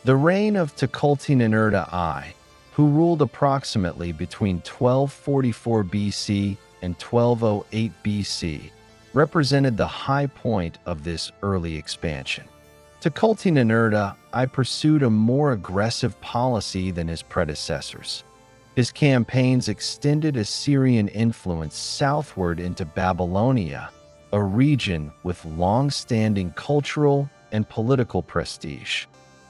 The reign of Tukulti-Ninurta I, who ruled approximately between 1244 BC and 1208 BC, represented the high point of this early expansion. Tukulti-Ninurta I pursued a more aggressive policy than his predecessors. His campaigns extended Assyrian influence southward into Babylonia, a region with long-standing cultural and political prestige.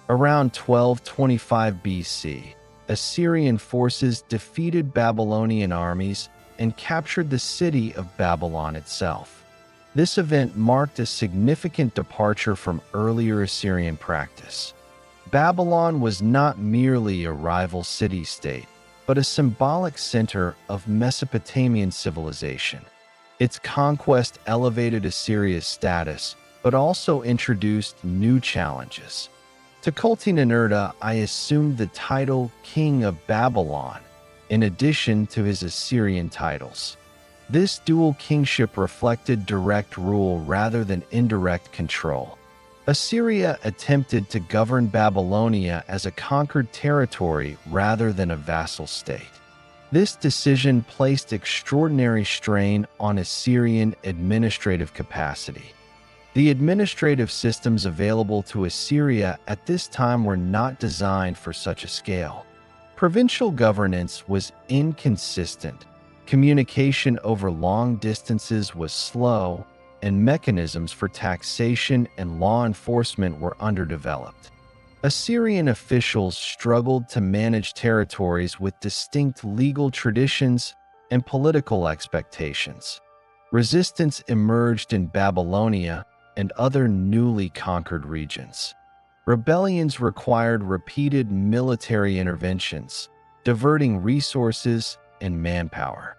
Around 1225 BC, Assyrian forces defeated Babylonian armies and captured the city of Babylon itself. This event marked a significant departure from earlier Assyrian practice. Babylon was not merely a rival city-state, but a symbolic center of Mesopotamian civilization. Its conquest elevated Assyria's status, but also introduced new challenges. Tukulti-Ninurta I assumed the title King of Babylon, in addition to his Assyrian titles. This dual kingship reflected direct rule rather than indirect control. Assyria attempted to govern Babylonia as a conquered territory rather than a vassal state. This decision placed extraordinary strain on Assyrian administrative capacity. The administrative systems available to Assyria at this time were not designed for such a scale. Provincial governance was inconsistent, communication over long distances was slow, and mechanisms for taxation and law enforcement were underdeveloped. Assyrian officials struggled to manage territories with distinct legal traditions and political expectations. Resistance emerged in Babylonia and other newly conquered regions. Rebellions required repeated military interventions, diverting resources and manpower.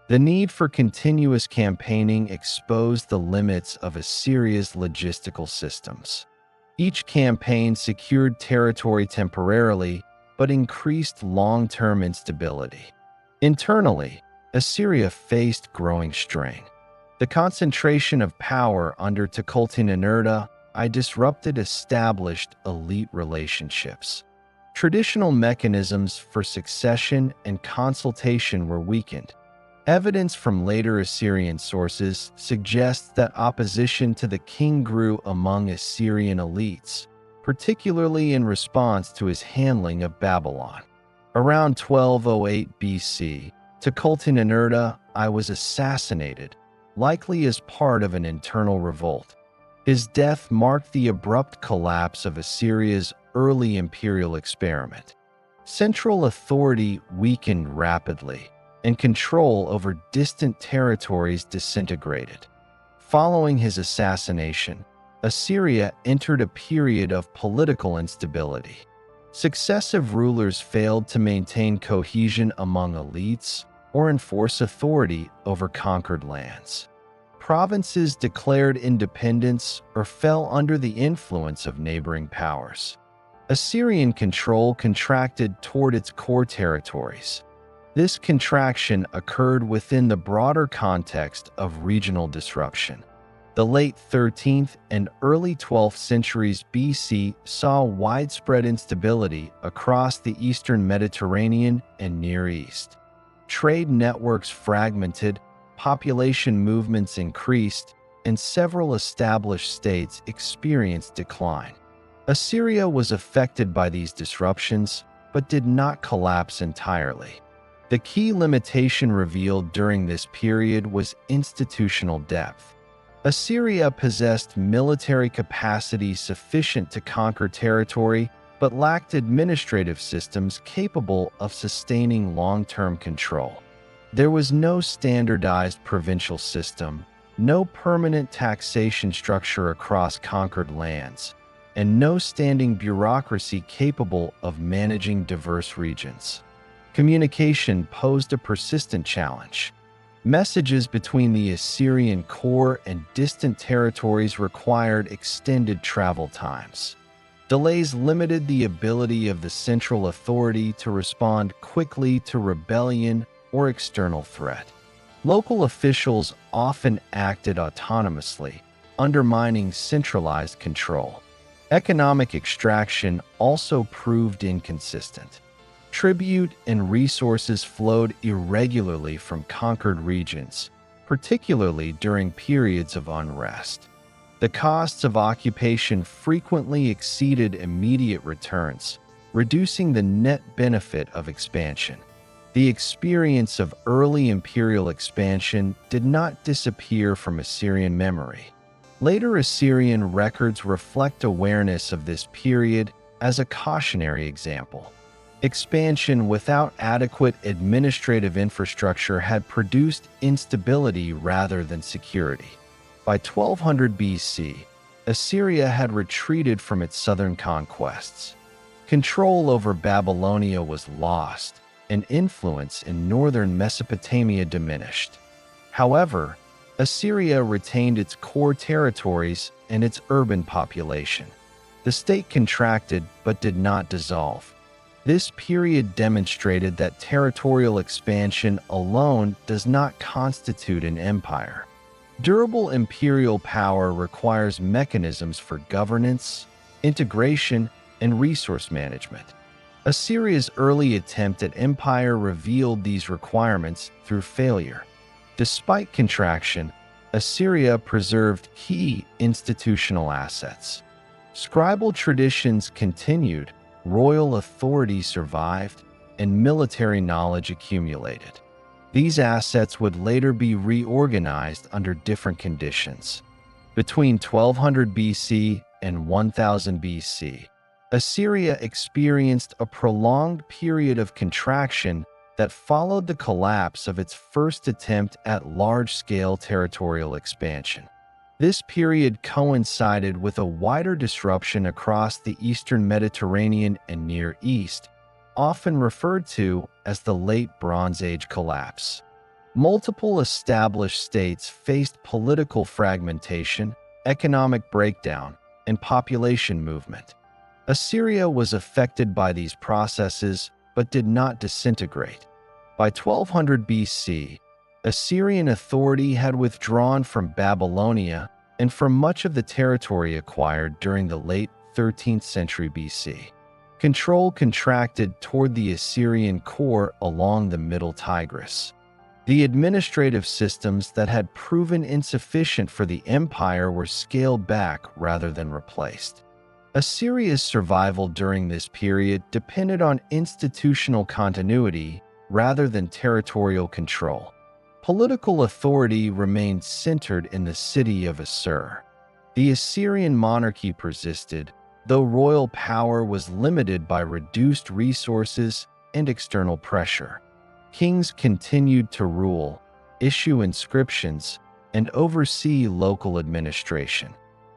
The need for continuous campaigning exposed the limits of Assyria's logistical systems. Each campaign secured territory temporarily, but increased long-term instability. Internally, Assyria faced growing strain. The concentration of power under Tukulti-Ninurta disrupted established elite relationships. Traditional mechanisms for succession and consultation were weakened. Evidence from later Assyrian sources suggests that opposition to the king grew among Assyrian elites, particularly in response to his handling of Babylon. Around 1208 BC, Tukulti-Ninurta was assassinated, likely as part of an internal revolt. His death marked the abrupt collapse of Assyria's early imperial experiment. Central authority weakened rapidly, and control over distant territories disintegrated. Following his assassination, Assyria entered a period of political instability. Successive rulers failed to maintain cohesion among elites or enforce authority over conquered lands. Provinces declared independence or fell under the influence of neighboring powers. Assyrian control contracted toward its core territories. This contraction occurred within the broader context of regional disruption. The late 13th and early 12th centuries BC saw widespread instability across the eastern Mediterranean and Near East. Trade networks fragmented, population movements increased, and several established states experienced decline. Assyria was affected by these disruptions, but did not collapse entirely. The key limitation revealed during this period was institutional depth. Assyria possessed military capacity sufficient to conquer territory, but lacked administrative systems capable of sustaining long-term control. There was no standardized provincial system, no permanent taxation structure across conquered lands, and no standing bureaucracy capable of managing diverse regions. Communication posed a persistent challenge. Messages between the Assyrian core and distant territories required extended travel times. Delays limited the ability of the central authority to respond quickly to rebellion or external threat. Local officials often acted autonomously, undermining centralized control. Economic extraction also proved inconsistent. Tribute and resources flowed irregularly from conquered regions, particularly during periods of unrest. The costs of occupation frequently exceeded immediate returns, reducing the net benefit of expansion. The experience of early imperial expansion did not disappear from Assyrian memory. Later Assyrian records reflect awareness of this period as a cautionary example. Expansion without adequate administrative infrastructure had produced instability rather than security. By 1200 BC, Assyria had retreated from its southern conquests. Control over Babylonia was lost, and influence in northern Mesopotamia diminished. However, Assyria retained its core territories and its urban population. The state contracted but did not dissolve. This period demonstrated that territorial expansion alone does not constitute an empire. Durable imperial power requires mechanisms for governance, integration, and resource management. Assyria's early attempt at empire revealed these requirements through failure. Despite contraction, Assyria preserved key institutional assets. Scribal traditions continued, royal authority survived, and military knowledge accumulated. These assets would later be reorganized under different conditions. Between 1200 BC and 1000 BC, Assyria experienced a prolonged period of contraction that followed the collapse of its first attempt at large-scale territorial expansion. This period coincided with a wider disruption across the eastern Mediterranean and Near East, often referred to as the Late Bronze Age collapse. Multiple established states faced political fragmentation, economic breakdown, and population movement. Assyria was affected by these processes but did not disintegrate. By 1200 BC, Assyrian authority had withdrawn from Babylonia and from much of the territory acquired during the late 13th century BC. Control contracted toward the Assyrian core along the Middle Tigris. The administrative systems that had proven insufficient for the empire were scaled back rather than replaced. Assyria's survival during this period depended on institutional continuity rather than territorial control. Political authority remained centered in the city of Assur. The Assyrian monarchy persisted, though royal power was limited by reduced resources and external pressure. Kings continued to rule, issue inscriptions, and oversee local administration.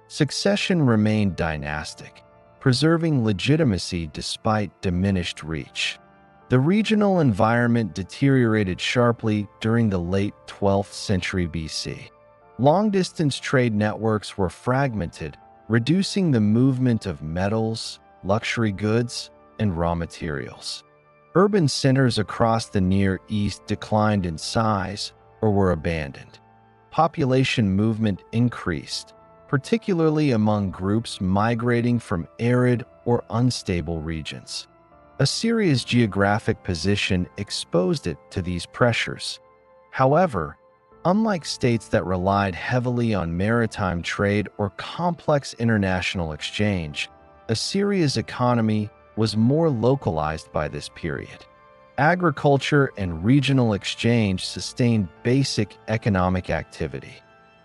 Succession remained dynastic, preserving legitimacy despite diminished reach. The regional environment deteriorated sharply during the late 12th century BC. Long-distance trade networks were fragmented, reducing the movement of metals, luxury goods, and raw materials. Urban centers across the Near East declined in size or were abandoned. Population movement increased, particularly among groups migrating from arid or unstable regions. Assyria's geographic position exposed it to these pressures. However, unlike states that relied heavily on maritime trade or complex international exchange, Assyria's economy was more localized by this period. Agriculture and regional exchange sustained basic economic activity.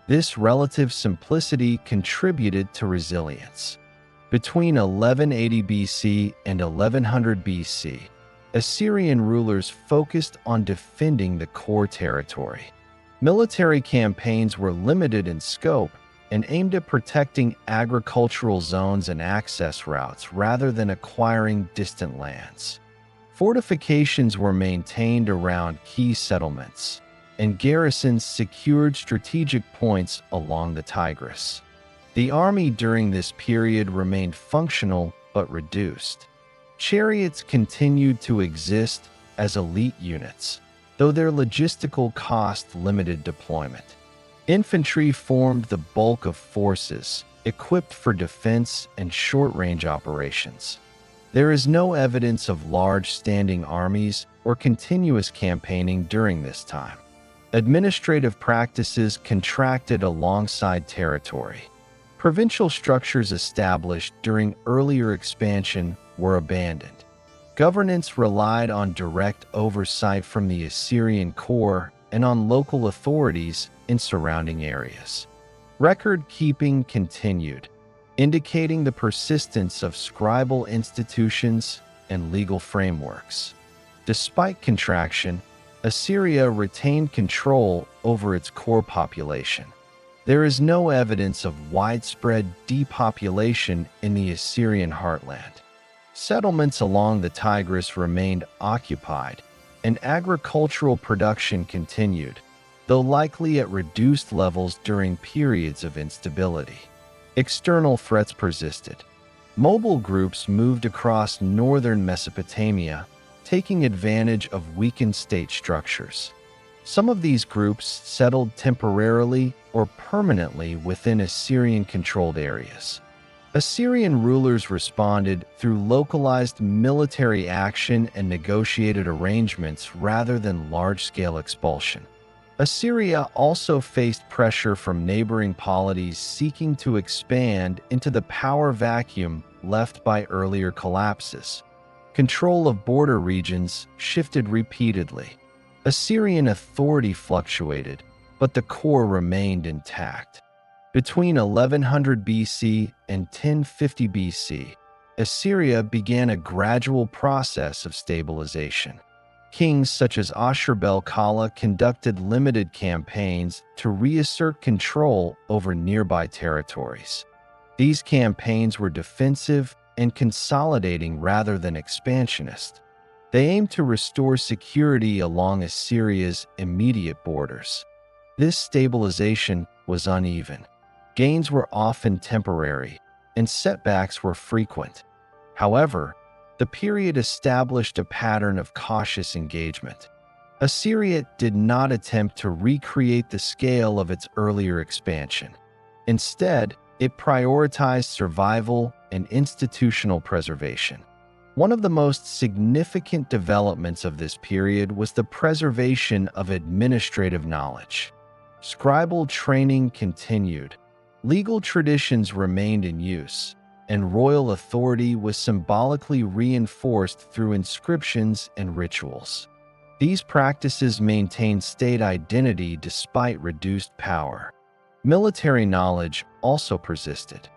This relative simplicity contributed to resilience. Between 1180 BC and 1100 BC, Assyrian rulers focused on defending the core territory. Military campaigns were limited in scope and aimed at protecting agricultural zones and access routes rather than acquiring distant lands. Fortifications were maintained around key settlements, and garrisons secured strategic points along the Tigris. The army during this period remained functional but reduced. Chariots continued to exist as elite units, though their logistical cost limited deployment. Infantry formed the bulk of forces, equipped for defense and short-range operations. There is no evidence of large standing armies or continuous campaigning during this time. Administrative practices contracted alongside territory. Provincial structures established during earlier expansion were abandoned. Governance relied on direct oversight from the Assyrian core and on local authorities in surrounding areas. Record-keeping continued, indicating the persistence of scribal institutions and legal frameworks. Despite contraction, Assyria retained control over its core population. There is no evidence of widespread depopulation in the Assyrian heartland. Settlements along the Tigris remained occupied, and agricultural production continued, though likely at reduced levels during periods of instability. External threats persisted. Mobile groups moved across northern Mesopotamia, taking advantage of weakened state structures. Some of these groups settled temporarily or permanently within Assyrian-controlled areas. Assyrian rulers responded through localized military action and negotiated arrangements rather than large-scale expulsion. Assyria also faced pressure from neighboring polities seeking to expand into the power vacuum left by earlier collapses. Control of border regions shifted repeatedly. Assyrian authority fluctuated, but the core remained intact. Between 1100 BC and 1050 BC, Assyria began a gradual process of stabilization. Kings such as Ashur-bel-kala conducted limited campaigns to reassert control over nearby territories. These campaigns were defensive and consolidating rather than expansionist. They aimed to restore security along Assyria's immediate borders. This stabilization was uneven. Gains were often temporary, and setbacks were frequent. However, the period established a pattern of cautious engagement. Assyria did not attempt to recreate the scale of its earlier expansion. Instead, it prioritized survival and institutional preservation. One of the most significant developments of this period was the preservation of administrative knowledge. Scribal training continued, legal traditions remained in use, and royal authority was symbolically reinforced through inscriptions and rituals. These practices maintained state identity despite reduced power. Military knowledge also persisted.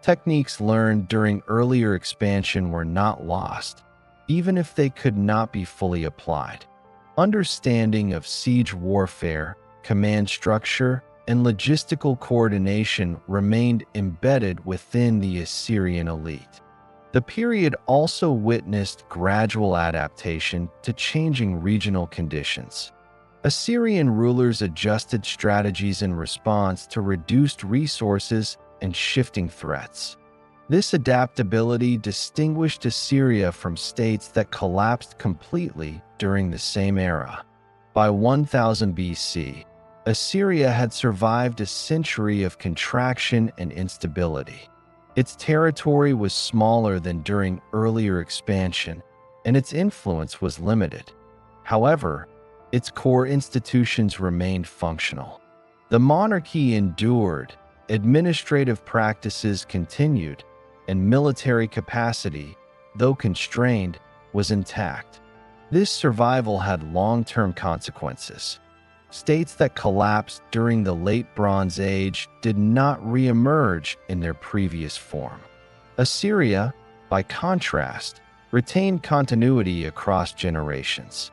Techniques learned during earlier expansion were not lost, even if they could not be fully applied. Understanding of siege warfare, command structure, and logistical coordination remained embedded within the Assyrian elite. The period also witnessed gradual adaptation to changing regional conditions. Assyrian rulers adjusted strategies in response to reduced resources and shifting threats. This adaptability distinguished Assyria from states that collapsed completely during the same era. By 1000 BC, Assyria had survived a century of contraction and instability. Its territory was smaller than during earlier expansion, and its influence was limited. However, its core institutions remained functional. The monarchy endured, administrative practices continued, and military capacity, though constrained, was intact. This survival had long-term consequences. States that collapsed during the Late Bronze Age did not re-emerge in their previous form. Assyria, by contrast, retained continuity across generations.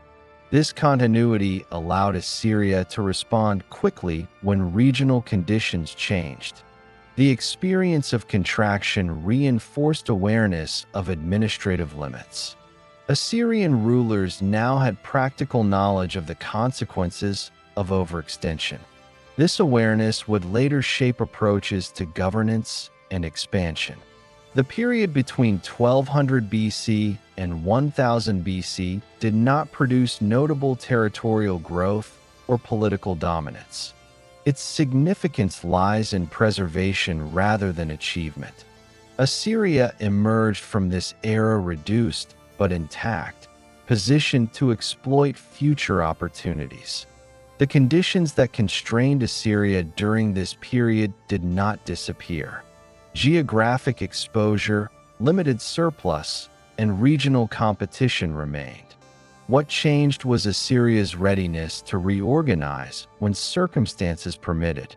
This continuity allowed Assyria to respond quickly when regional conditions changed. The experience of contraction reinforced awareness of administrative limits. Assyrian rulers now had practical knowledge of the consequences of overextension. This awareness would later shape approaches to governance and expansion. The period between 1200 BC and 1000 BC did not produce notable territorial growth or political dominance. Its significance lies in preservation rather than achievement. Assyria emerged from this era reduced but intact, positioned to exploit future opportunities. The conditions that constrained Assyria during this period did not disappear. Geographic exposure, limited surplus, and regional competition remained. What changed was Assyria's readiness to reorganize when circumstances permitted.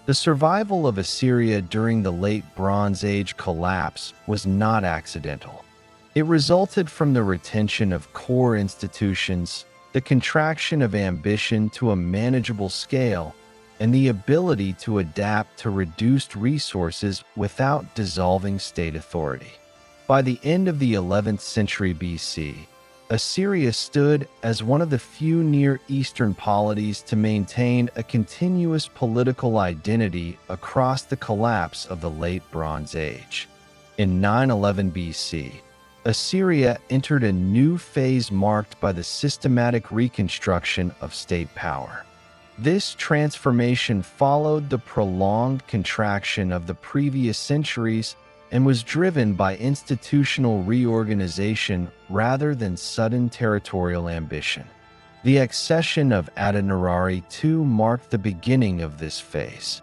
The survival of Assyria during the Late Bronze Age collapse was not accidental. It resulted from the retention of core institutions, the contraction of ambition to a manageable scale, and the ability to adapt to reduced resources without dissolving state authority. By the end of the 11th century BC, Assyria stood as one of the few Near Eastern polities to maintain a continuous political identity across the collapse of the Late Bronze Age. In 911 BC, Assyria entered a new phase marked by the systematic reconstruction of state power. This transformation followed the prolonged contraction of the previous centuries and was driven by institutional reorganization rather than sudden territorial ambition. The accession of Adad-nirari II marked the beginning of this phase.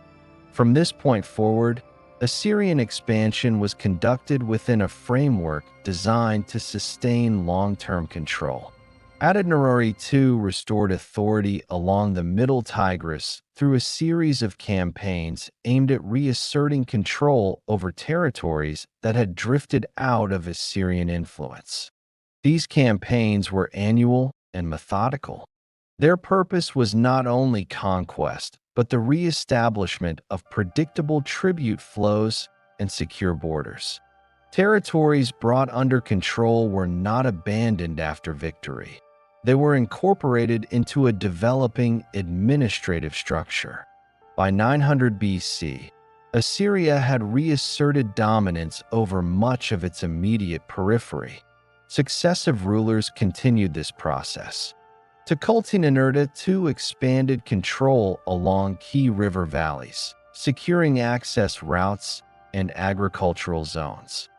From this point forward, Assyrian expansion was conducted within a framework designed to sustain long-term control. Adad-nirari II restored authority along the Middle Tigris through a series of campaigns aimed at reasserting control over territories that had drifted out of Assyrian influence. These campaigns were annual and methodical. Their purpose was not only conquest, but the re-establishment of predictable tribute flows and secure borders. Territories brought under control were not abandoned after victory. They were incorporated into a developing administrative structure. By 900 BC, Assyria had reasserted dominance over much of its immediate periphery. Successive rulers continued this process. Tukulti-Ninurta II expanded control along key river valleys, securing access routes and agricultural zones.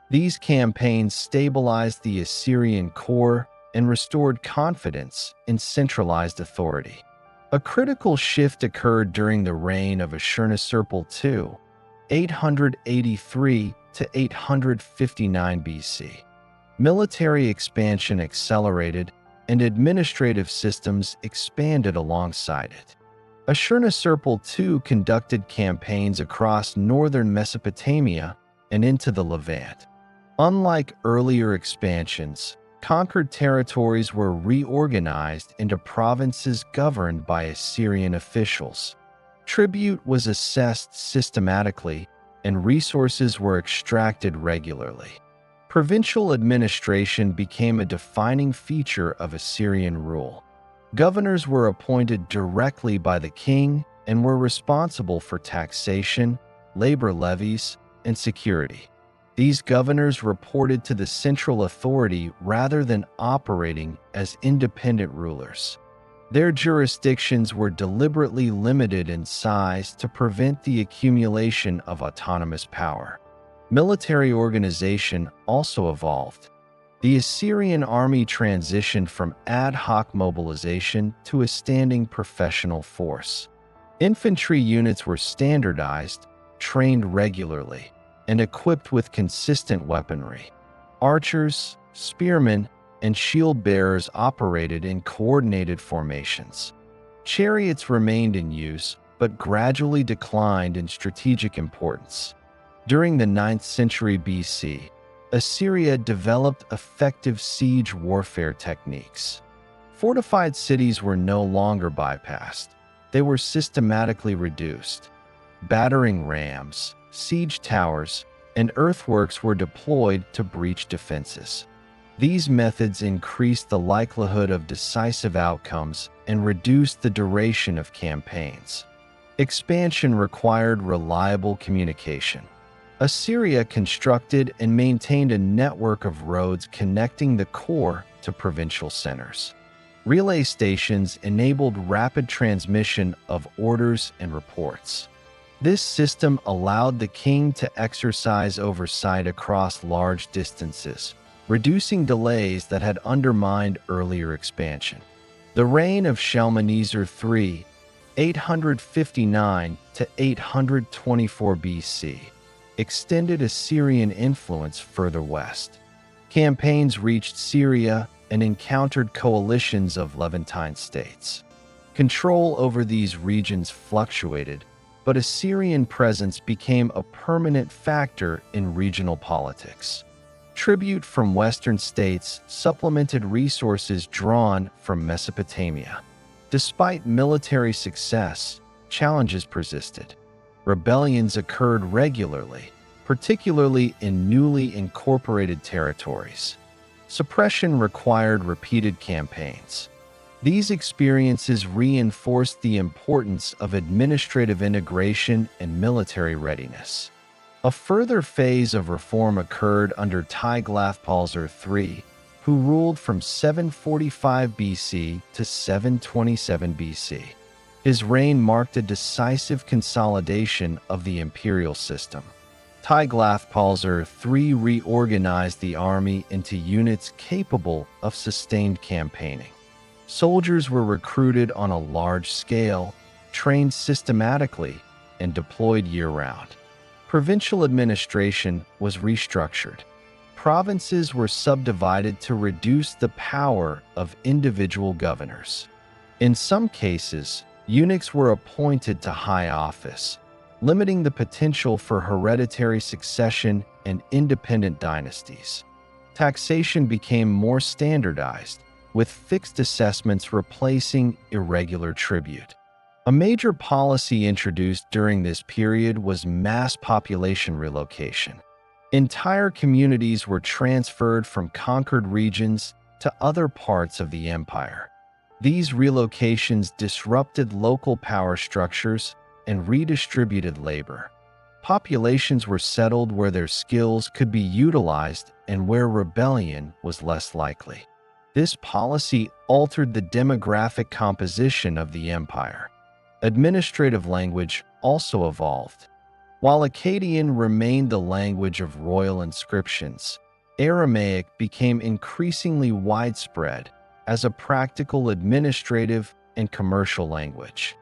These campaigns stabilized the Assyrian core and restored confidence in centralized authority. A critical shift occurred during the reign of Ashurnasirpal II, 883 to 859 BC. Military expansion accelerated, and administrative systems expanded alongside it. Ashurnasirpal II conducted campaigns across northern Mesopotamia and into the Levant. Unlike earlier expansions, conquered territories were reorganized into provinces governed by Assyrian officials. Tribute was assessed systematically, and resources were extracted regularly. Provincial administration became a defining feature of Assyrian rule. Governors were appointed directly by the king and were responsible for taxation, labor levies, and security. These governors reported to the central authority rather than operating as independent rulers. Their jurisdictions were deliberately limited in size to prevent the accumulation of autonomous power. Military organization also evolved. The Assyrian army transitioned from ad hoc mobilization to a standing professional force. Infantry units were standardized, trained regularly, and equipped with consistent weaponry. Archers, spearmen, and shield bearers operated in coordinated formations. Chariots remained in use, but gradually declined in strategic importance. During the 9th century BC, Assyria developed effective siege warfare techniques. Fortified cities were no longer bypassed. They were systematically reduced. Battering rams, siege towers, and earthworks were deployed to breach defenses. These methods increased the likelihood of decisive outcomes and reduced the duration of campaigns. Expansion required reliable communication. Assyria constructed and maintained a network of roads connecting the core to provincial centers. Relay stations enabled rapid transmission of orders and reports. This system allowed the king to exercise oversight across large distances, reducing delays that had undermined earlier expansion. The reign of Shalmaneser III, 859 to 824 BC, extended Assyrian influence further west. Campaigns reached Syria and encountered coalitions of Levantine states. Control over these regions fluctuated, but Assyrian presence became a permanent factor in regional politics. Tribute from Western states supplemented resources drawn from Mesopotamia. Despite military success, challenges persisted. Rebellions occurred regularly, particularly in newly incorporated territories. Suppression required repeated campaigns. These experiences reinforced the importance of administrative integration and military readiness. A further phase of reform occurred under Tiglath-Pileser III, who ruled from 745 BC to 727 BC. His reign marked a decisive consolidation of the imperial system. Tiglath-Pileser III reorganized the army into units capable of sustained campaigning. Soldiers were recruited on a large scale, trained systematically, and deployed year-round. Provincial administration was restructured. Provinces were subdivided to reduce the power of individual governors. In some cases, eunuchs were appointed to high office, limiting the potential for hereditary succession and independent dynasties. Taxation became more standardized, with fixed assessments replacing irregular tribute. A major policy introduced during this period was mass population relocation. Entire communities were transferred from conquered regions to other parts of the empire. These relocations disrupted local power structures and redistributed labor. Populations were settled where their skills could be utilized and where rebellion was less likely. This policy altered the demographic composition of the empire. Administrative language also evolved. While Akkadian remained the language of royal inscriptions, Aramaic became increasingly widespread as a practical administrative and commercial language.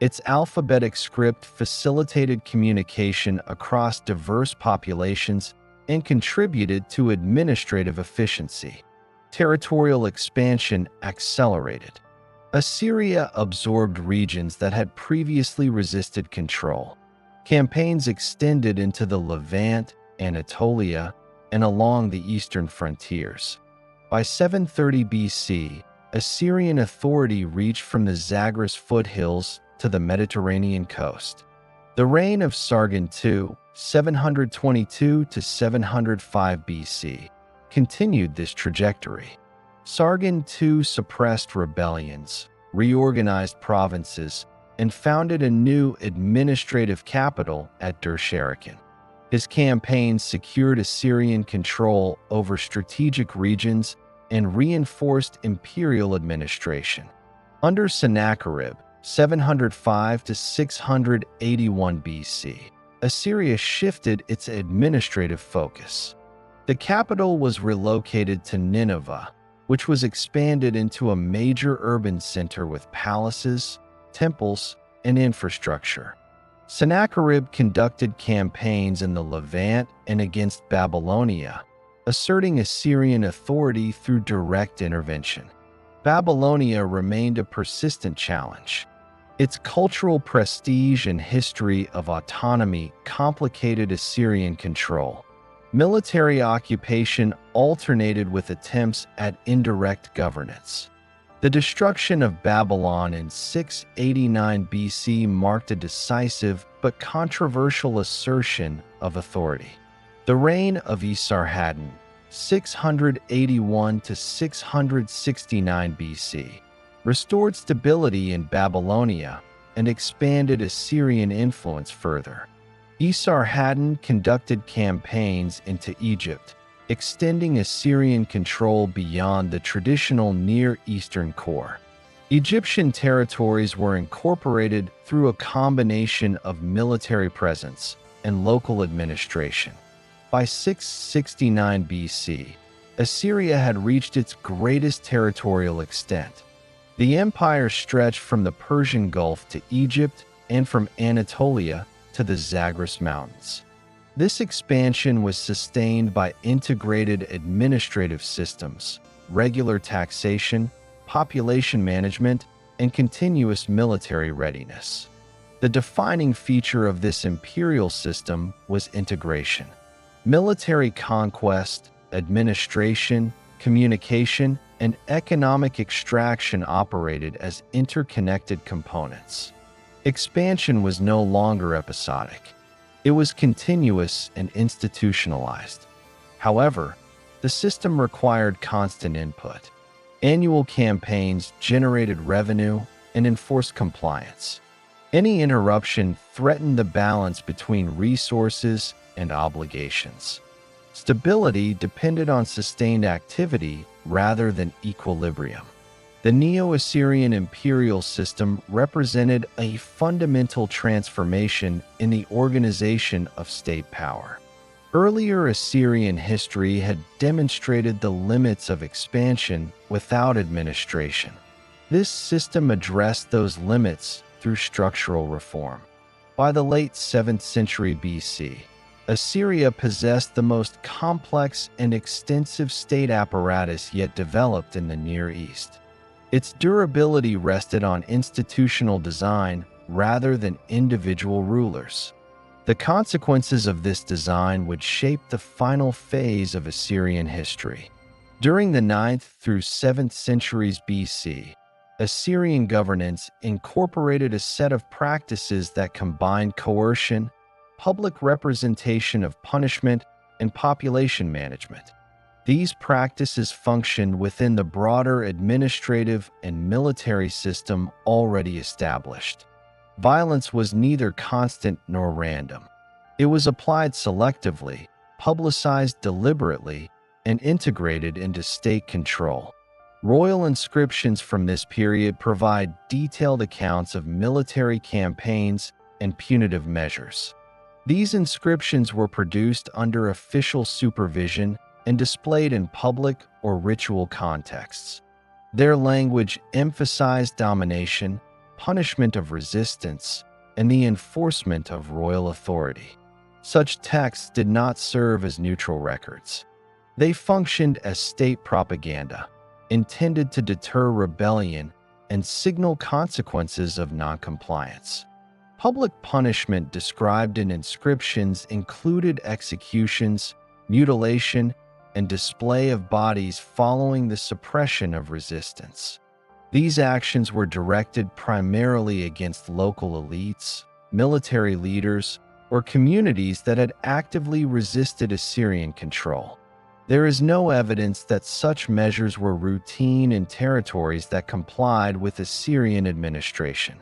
Its alphabetic script facilitated communication across diverse populations and contributed to administrative efficiency. Territorial expansion accelerated. Assyria absorbed regions that had previously resisted control. Campaigns extended into the Levant, Anatolia, and along the eastern frontiers. By 730 BC, Assyrian authority reached from the Zagros foothills to the Mediterranean coast. The reign of Sargon II, 722 to 705 BC, continued this trajectory. Sargon II suppressed rebellions, reorganized provinces, and founded a new administrative capital at Dur-Sharrukin. His campaigns secured Assyrian control over strategic regions and reinforced imperial administration. Under Sennacherib, 705 to 681 BC, Assyria shifted its administrative focus. The capital was relocated to Nineveh, which was expanded into a major urban center with palaces, temples, and infrastructure. Sennacherib conducted campaigns in the Levant and against Babylonia, asserting Assyrian authority through direct intervention. Babylonia remained a persistent challenge. Its cultural prestige and history of autonomy complicated Assyrian control. Military occupation alternated with attempts at indirect governance. The destruction of Babylon in 689 BC marked a decisive but controversial assertion of authority. The reign of Esarhaddon, 681 to 669 BC, restored stability in Babylonia and expanded Assyrian influence further. Esarhaddon conducted campaigns into Egypt, extending Assyrian control beyond the traditional Near Eastern core. Egyptian territories were incorporated through a combination of military presence and local administration. By 669 BC, Assyria had reached its greatest territorial extent. The empire stretched from the Persian Gulf to Egypt and from Anatolia to the Zagros Mountains. This expansion was sustained by integrated administrative systems, regular taxation, population management, and continuous military readiness. The defining feature of this imperial system was integration. Military conquest, administration, communication, and economic extraction operated as interconnected components. Expansion was no longer episodic. It was continuous and institutionalized. However, the system required constant input. Annual campaigns generated revenue and enforced compliance. Any interruption threatened the balance between resources and obligations. Stability depended on sustained activity rather than equilibrium. The Neo-Assyrian imperial system represented a fundamental transformation in the organization of state power. Earlier Assyrian history had demonstrated the limits of expansion without administration. This system addressed those limits through structural reform. By the late 7th century BC, Assyria possessed the most complex and extensive state apparatus yet developed in the Near East. Its durability rested on institutional design rather than individual rulers. The consequences of this design would shape the final phase of Assyrian history. During the 9th through 7th centuries BC, Assyrian governance incorporated a set of practices that combined coercion, public representation of punishment, and population management. These practices functioned within the broader administrative and military system already established. Violence was neither constant nor random. It was applied selectively, publicized deliberately, and integrated into state control. Royal inscriptions from this period provide detailed accounts of military campaigns and punitive measures. These inscriptions were produced under official supervision and displayed in public or ritual contexts. Their language emphasized domination, punishment of resistance, and the enforcement of royal authority. Such texts did not serve as neutral records. They functioned as state propaganda, intended to deter rebellion and signal consequences of noncompliance. Public punishment described in inscriptions included executions, mutilation, and display of bodies following the suppression of resistance. These actions were directed primarily against local elites, military leaders, or communities that had actively resisted Assyrian control. There is no evidence that such measures were routine in territories that complied with Assyrian administration.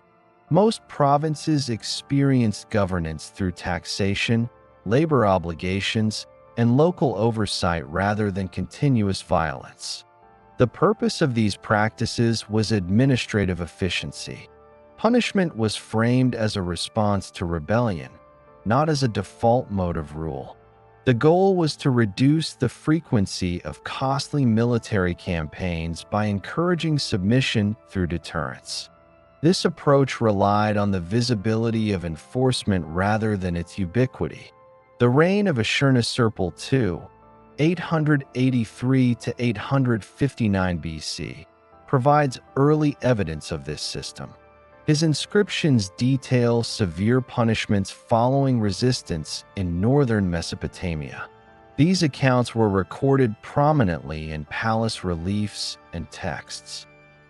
Most provinces experienced governance through taxation, labor obligations, and local oversight rather than continuous violence. The purpose of these practices was administrative efficiency. Punishment was framed as a response to rebellion, not as a default mode of rule. The goal was to reduce the frequency of costly military campaigns by encouraging submission through deterrence. This approach relied on the visibility of enforcement rather than its ubiquity. The reign of Ashur-Nisirpal II, 883 to 859 BC, provides early evidence of this system. His inscriptions detail severe punishments following resistance in northern Mesopotamia. These accounts were recorded prominently in palace reliefs and texts.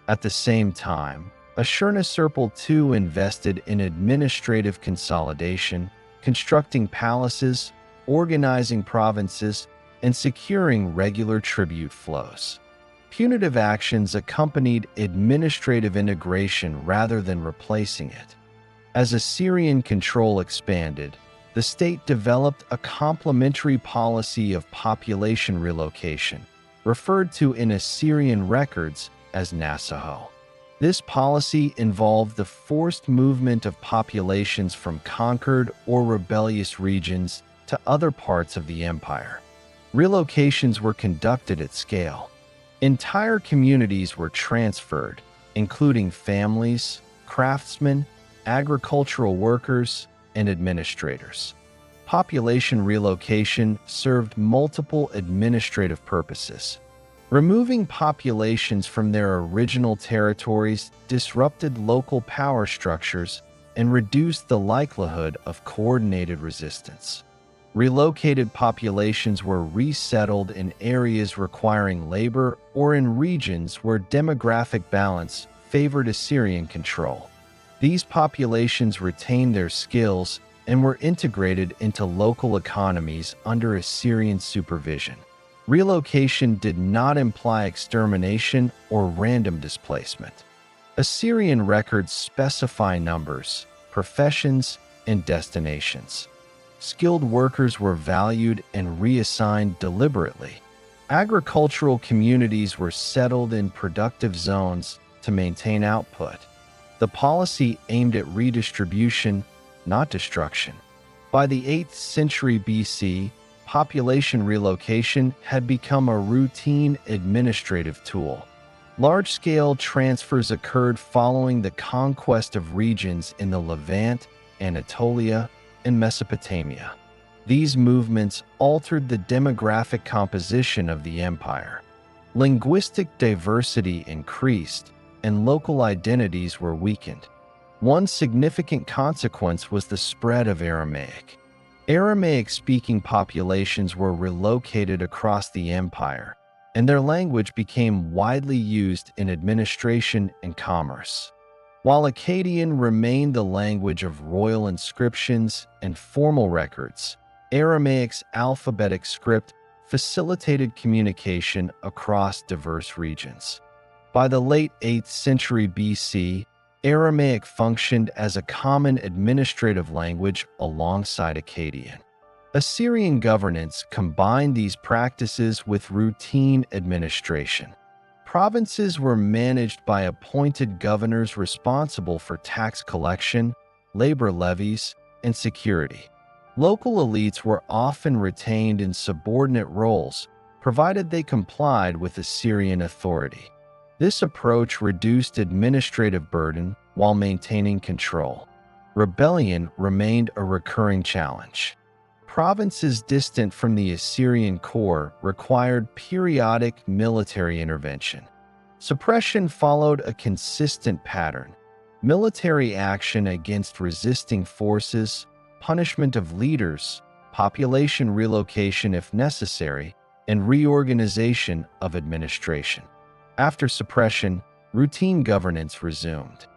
At the same time, Ashur-Nisirpal II invested in administrative consolidation, constructing palaces, organizing provinces, and securing regular tribute flows. Punitive actions accompanied administrative integration rather than replacing it. As Assyrian control expanded, the state developed a complementary policy of population relocation, referred to in Assyrian records as Nasaho. This policy involved the forced movement of populations from conquered or rebellious regions to other parts of the empire. Relocations were conducted at scale. Entire communities were transferred, including families, craftsmen, agricultural workers, and administrators. Population relocation served multiple administrative purposes. Removing populations from their original territories disrupted local power structures and reduced the likelihood of coordinated resistance. Relocated populations were resettled in areas requiring labor or in regions where demographic balance favored Assyrian control. These populations retained their skills and were integrated into local economies under Assyrian supervision. Relocation did not imply extermination or random displacement. Assyrian records specify numbers, professions, and destinations. Skilled workers were valued and reassigned deliberately. Agricultural communities were settled in productive zones to maintain output. The policy aimed at redistribution, not destruction. By the 8th century BC, population relocation had become a routine administrative tool. Large-scale transfers occurred following the conquest of regions in the Levant, Anatolia, and Mesopotamia. These movements altered the demographic composition of the empire. Linguistic diversity increased, and local identities were weakened. One significant consequence was the spread of Aramaic. Aramaic-speaking populations were relocated across the empire, and their language became widely used in administration and commerce. While Akkadian remained the language of royal inscriptions and formal records, Aramaic's alphabetic script facilitated communication across diverse regions. By the late 8th century BC, Aramaic functioned as a common administrative language alongside Akkadian. Assyrian governance combined these practices with routine administration. Provinces were managed by appointed governors responsible for tax collection, labor levies, and security. Local elites were often retained in subordinate roles, provided they complied with Assyrian authority. This approach reduced administrative burden while maintaining control. Rebellion remained a recurring challenge. Provinces distant from the Assyrian core required periodic military intervention. Suppression followed a consistent pattern: military action against resisting forces, punishment of leaders, population relocation if necessary, and reorganization of administration. After suppression, routine governance resumed.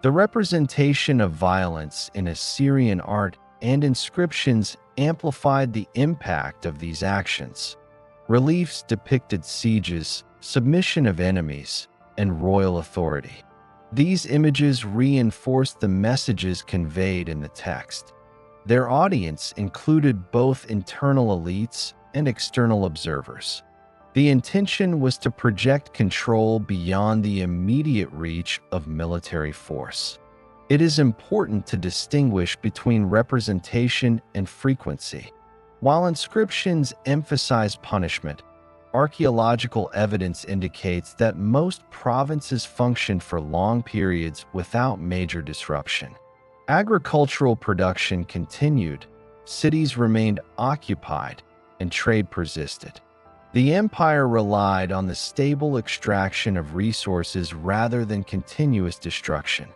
The representation of violence in Assyrian art and inscriptions amplified the impact of these actions. Reliefs depicted sieges, submission of enemies, and royal authority. These images reinforced the messages conveyed in the text. Their audience included both internal elites and external observers. The intention was to project control beyond the immediate reach of military force. It is important to distinguish between representation and frequency. While inscriptions emphasize punishment, archaeological evidence indicates that most provinces functioned for long periods without major disruption. Agricultural production continued, cities remained occupied, and trade persisted. The empire relied on the stable extraction of resources rather than continuous destruction.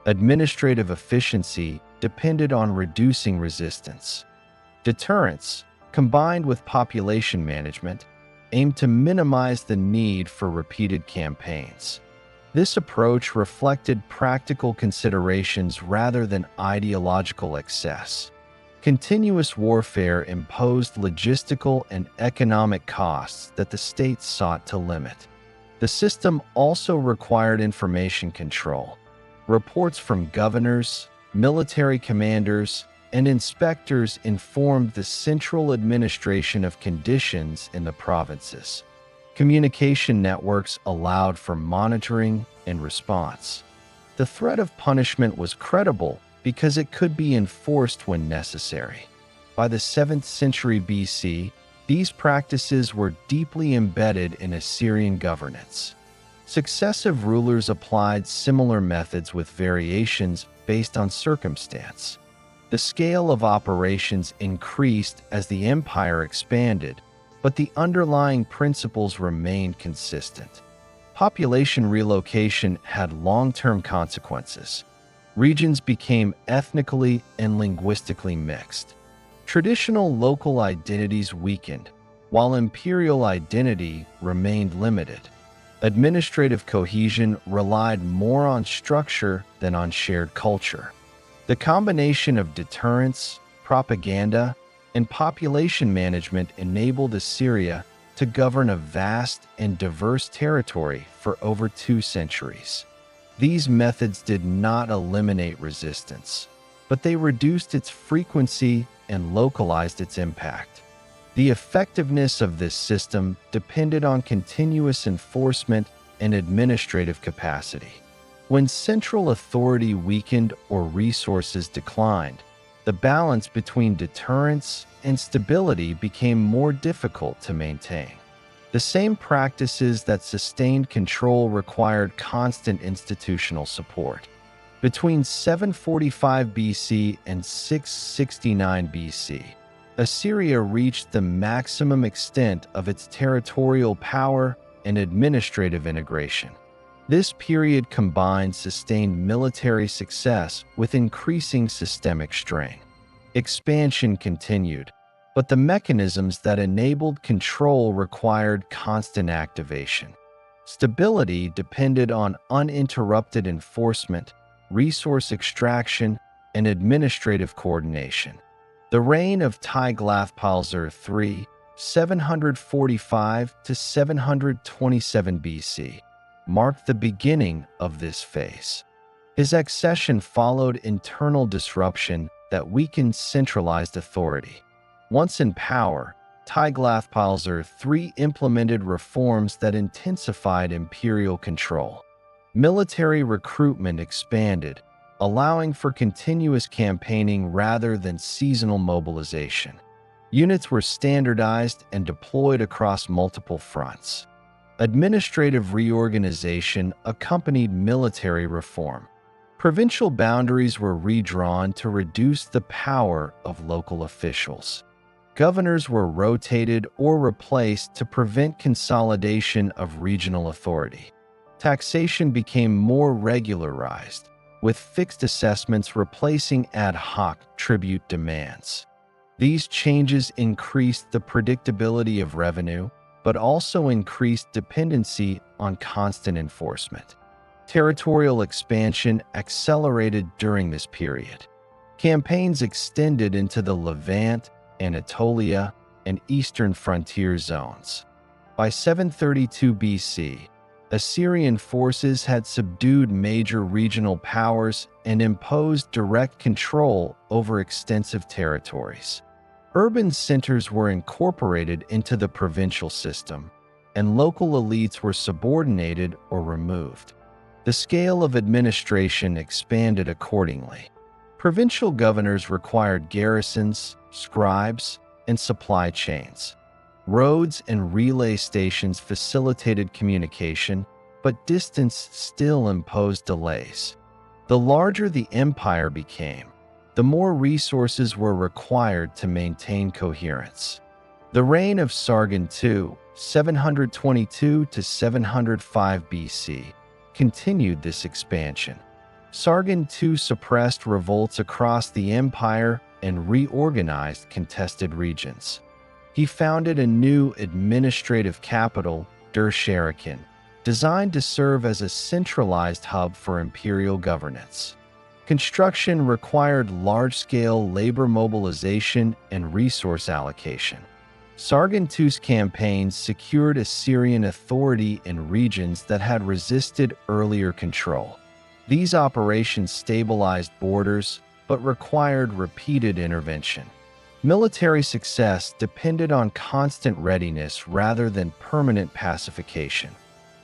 Administrative efficiency depended on reducing resistance. Deterrence, combined with population management, aimed to minimize the need for repeated campaigns. This approach reflected practical considerations rather than ideological excess. Continuous warfare imposed logistical and economic costs that the state sought to limit. The system also required information control. Reports from governors, military commanders, and inspectors informed the central administration of conditions in the provinces. Communication networks allowed for monitoring and response. The threat of punishment was credible because it could be enforced when necessary. By the 7th century BC, these practices were deeply embedded in Assyrian governance. Successive rulers applied similar methods with variations based on circumstance. The scale of operations increased as the empire expanded, but the underlying principles remained consistent. Population relocation had long-term consequences. Regions became ethnically and linguistically mixed. Traditional local identities weakened, while imperial identity remained limited. Administrative cohesion relied more on structure than on shared culture. The combination of deterrence, propaganda, and population management enabled Assyria to govern a vast and diverse territory for over 2 centuries. These methods did not eliminate resistance, but they reduced its frequency and localized its impact. The effectiveness of this system depended on continuous enforcement and administrative capacity. When central authority weakened or resources declined, the balance between deterrence and stability became more difficult to maintain. The same practices that sustained control required constant institutional support. Between 745 BC and 669 BC, Assyria reached the maximum extent of its territorial power and administrative integration. This period combined sustained military success with increasing systemic strain. Expansion continued, but the mechanisms that enabled control required constant activation. Stability depended on uninterrupted enforcement, resource extraction, and administrative coordination. The reign of Tiglath-Pileser III, 745 to 727 BC, marked the beginning of this phase. His accession followed internal disruption that weakened centralized authority. Once in power, Tiglath-Pileser III implemented reforms that intensified imperial control. Military recruitment expanded, allowing for continuous campaigning rather than seasonal mobilization. Units were standardized and deployed across multiple fronts. Administrative reorganization accompanied military reform. Provincial boundaries were redrawn to reduce the power of local officials. Governors were rotated or replaced to prevent consolidation of regional authority. Taxation became more regularized, with fixed assessments replacing ad hoc tribute demands. These changes increased the predictability of revenue, but also increased dependency on constant enforcement. Territorial expansion accelerated during this period. Campaigns extended into the Levant, Anatolia, and eastern frontier zones. By 732 BC, Assyrian forces had subdued major regional powers and imposed direct control over extensive territories. Urban centers were incorporated into the provincial system, and local elites were subordinated or removed. The scale of administration expanded accordingly. Provincial governors required garrisons, scribes, and supply chains. Roads and relay stations facilitated communication, but distance still imposed delays. The larger the empire became, the more resources were required to maintain coherence. The reign of Sargon II, 722 to 705 BC, continued this expansion. Sargon II suppressed revolts across the empire and reorganized contested regions. He founded a new administrative capital, Dur-Sharrukin, designed to serve as a centralized hub for imperial governance. Construction required large-scale labor mobilization and resource allocation. Sargon II's campaigns secured Assyrian authority in regions that had resisted earlier control. These operations stabilized borders, but required repeated intervention. Military success depended on constant readiness rather than permanent pacification.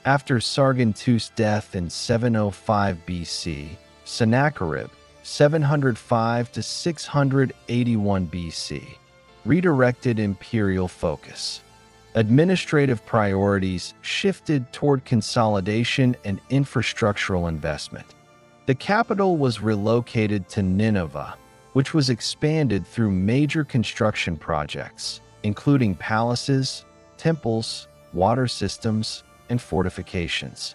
After Sargon II's death in 705 BC, Sennacherib, 705 to 681 BC, redirected imperial focus. Administrative priorities shifted toward consolidation and infrastructural investment. The capital was relocated to Nineveh, which was expanded through major construction projects, including palaces, temples, water systems, and fortifications.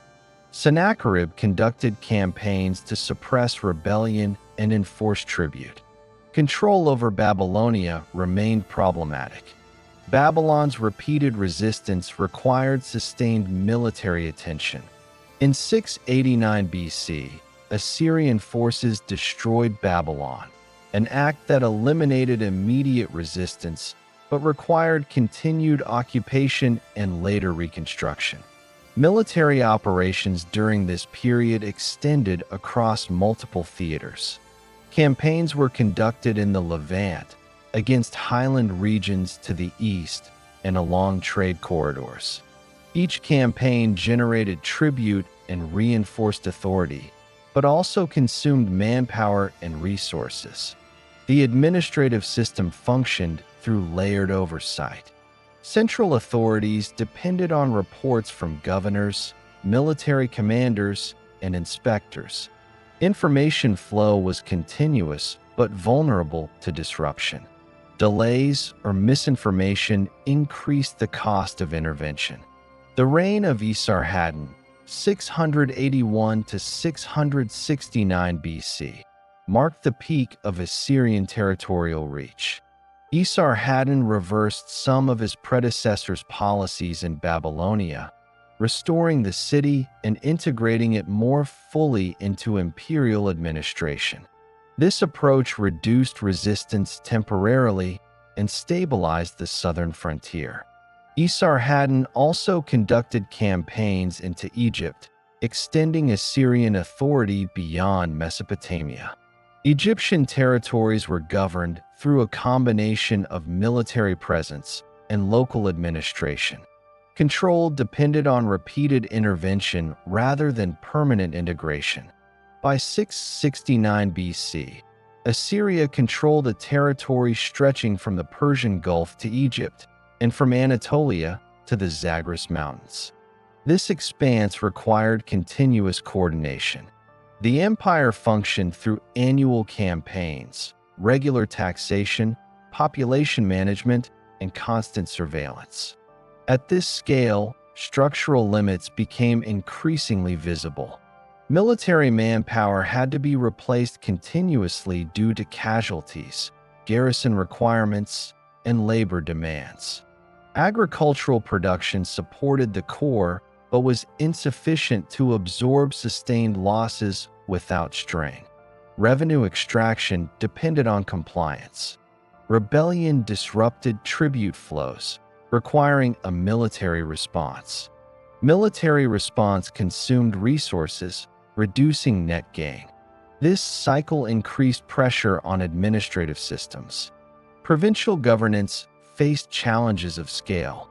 Sennacherib conducted campaigns to suppress rebellion and enforce tribute. Control over Babylonia remained problematic. Babylon's repeated resistance required sustained military attention. In 689 BC, Assyrian forces destroyed Babylon, an act that eliminated immediate resistance but required continued occupation and later reconstruction. Military operations during this period extended across multiple theaters. Campaigns were conducted in the Levant, against highland regions to the east, and along trade corridors. Each campaign generated tribute and reinforced authority, but also consumed manpower and resources. The administrative system functioned through layered oversight. Central authorities depended on reports from governors, military commanders, and inspectors. Information flow was continuous but vulnerable to disruption. Delays or misinformation increased the cost of intervention. The reign of Esarhaddon, 681 to 669 BC, marked the peak of Assyrian territorial reach. Esarhaddon reversed some of his predecessors' policies in Babylonia, restoring the city and integrating it more fully into imperial administration. This approach reduced resistance temporarily and stabilized the southern frontier. Esarhaddon also conducted campaigns into Egypt, extending Assyrian authority beyond Mesopotamia. Egyptian territories were governed through a combination of military presence and local administration. Control depended on repeated intervention rather than permanent integration. By 669 BC, Assyria controlled a territory stretching from the Persian Gulf to Egypt and from Anatolia to the Zagros Mountains. This expanse required continuous coordination. The empire functioned through annual campaigns, regular taxation, population management, and constant surveillance. At this scale, structural limits became increasingly visible. Military manpower had to be replaced continuously due to casualties, garrison requirements, and labor demands. Agricultural production supported the core but was insufficient to absorb sustained losses without strain. Revenue extraction depended on compliance. Rebellion disrupted tribute flows, requiring a military response. Military response consumed resources, reducing net gain. This cycle increased pressure on administrative systems. Provincial governance faced challenges of scale.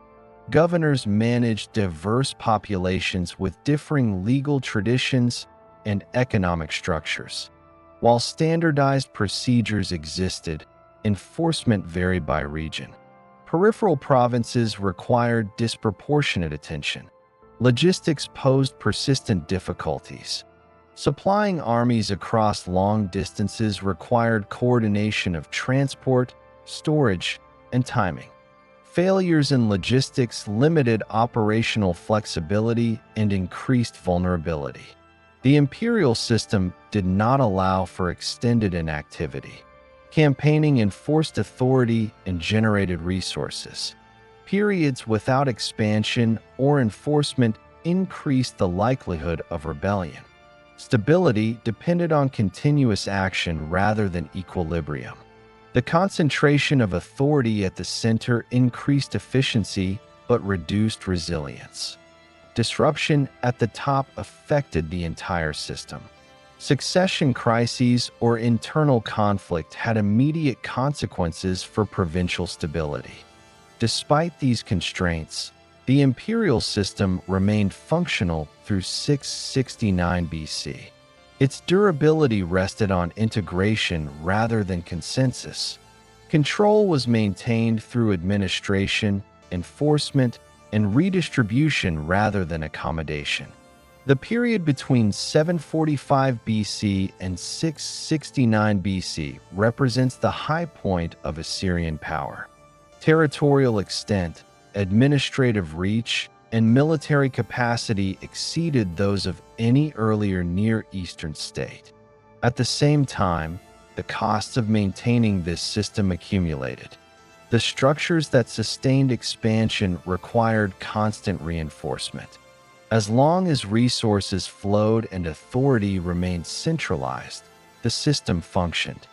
Governors managed diverse populations with differing legal traditions and economic structures. While standardized procedures existed, enforcement varied by region. Peripheral provinces required disproportionate attention. Logistics posed persistent difficulties. Supplying armies across long distances required coordination of transport, storage, and timing. Failures in logistics limited operational flexibility and increased vulnerability. The imperial system did not allow for extended inactivity. Campaigning enforced authority and generated resources. Periods without expansion or enforcement increased the likelihood of rebellion. Stability depended on continuous action rather than equilibrium. The concentration of authority at the center increased efficiency but reduced resilience. Disruption at the top affected the entire system. Succession crises or internal conflict had immediate consequences for provincial stability. Despite these constraints, the imperial system remained functional through 669 BC. Its durability rested on integration rather than consensus. Control was maintained through administration, enforcement, and redistribution rather than accommodation. The period between 745 BC and 669 BC represents the high point of Assyrian power. Territorial extent, administrative reach, and military capacity exceeded those of any earlier Near Eastern state. At the same time, the costs of maintaining this system accumulated. The structures that sustained expansion required constant reinforcement. As long as resources flowed and authority remained centralized, the system functioned.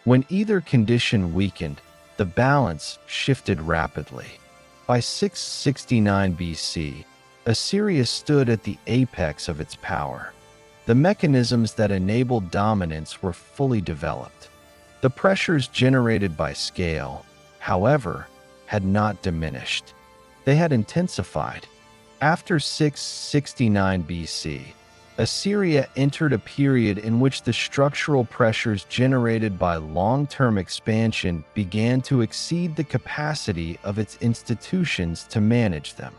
When either condition weakened, the balance shifted rapidly. By 669 BC, Assyria stood at the apex of its power. The mechanisms that enabled dominance were fully developed. The pressures generated by scale, however, had not diminished. They had intensified. After 669 BC, Assyria entered a period in which the structural pressures generated by long-term expansion began to exceed the capacity of its institutions to manage them.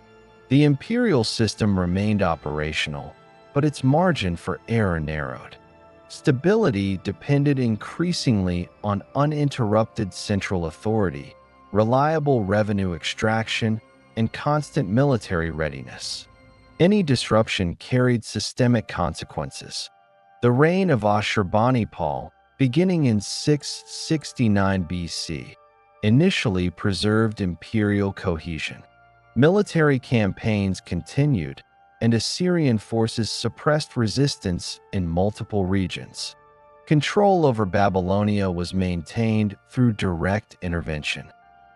The imperial system remained operational, but its margin for error narrowed. Stability depended increasingly on uninterrupted central authority, reliable revenue extraction, and constant military readiness. Any disruption carried systemic consequences. The reign of Ashurbanipal, beginning in 669 BC, initially preserved imperial cohesion. Military campaigns continued, and Assyrian forces suppressed resistance in multiple regions. Control over Babylonia was maintained through direct intervention.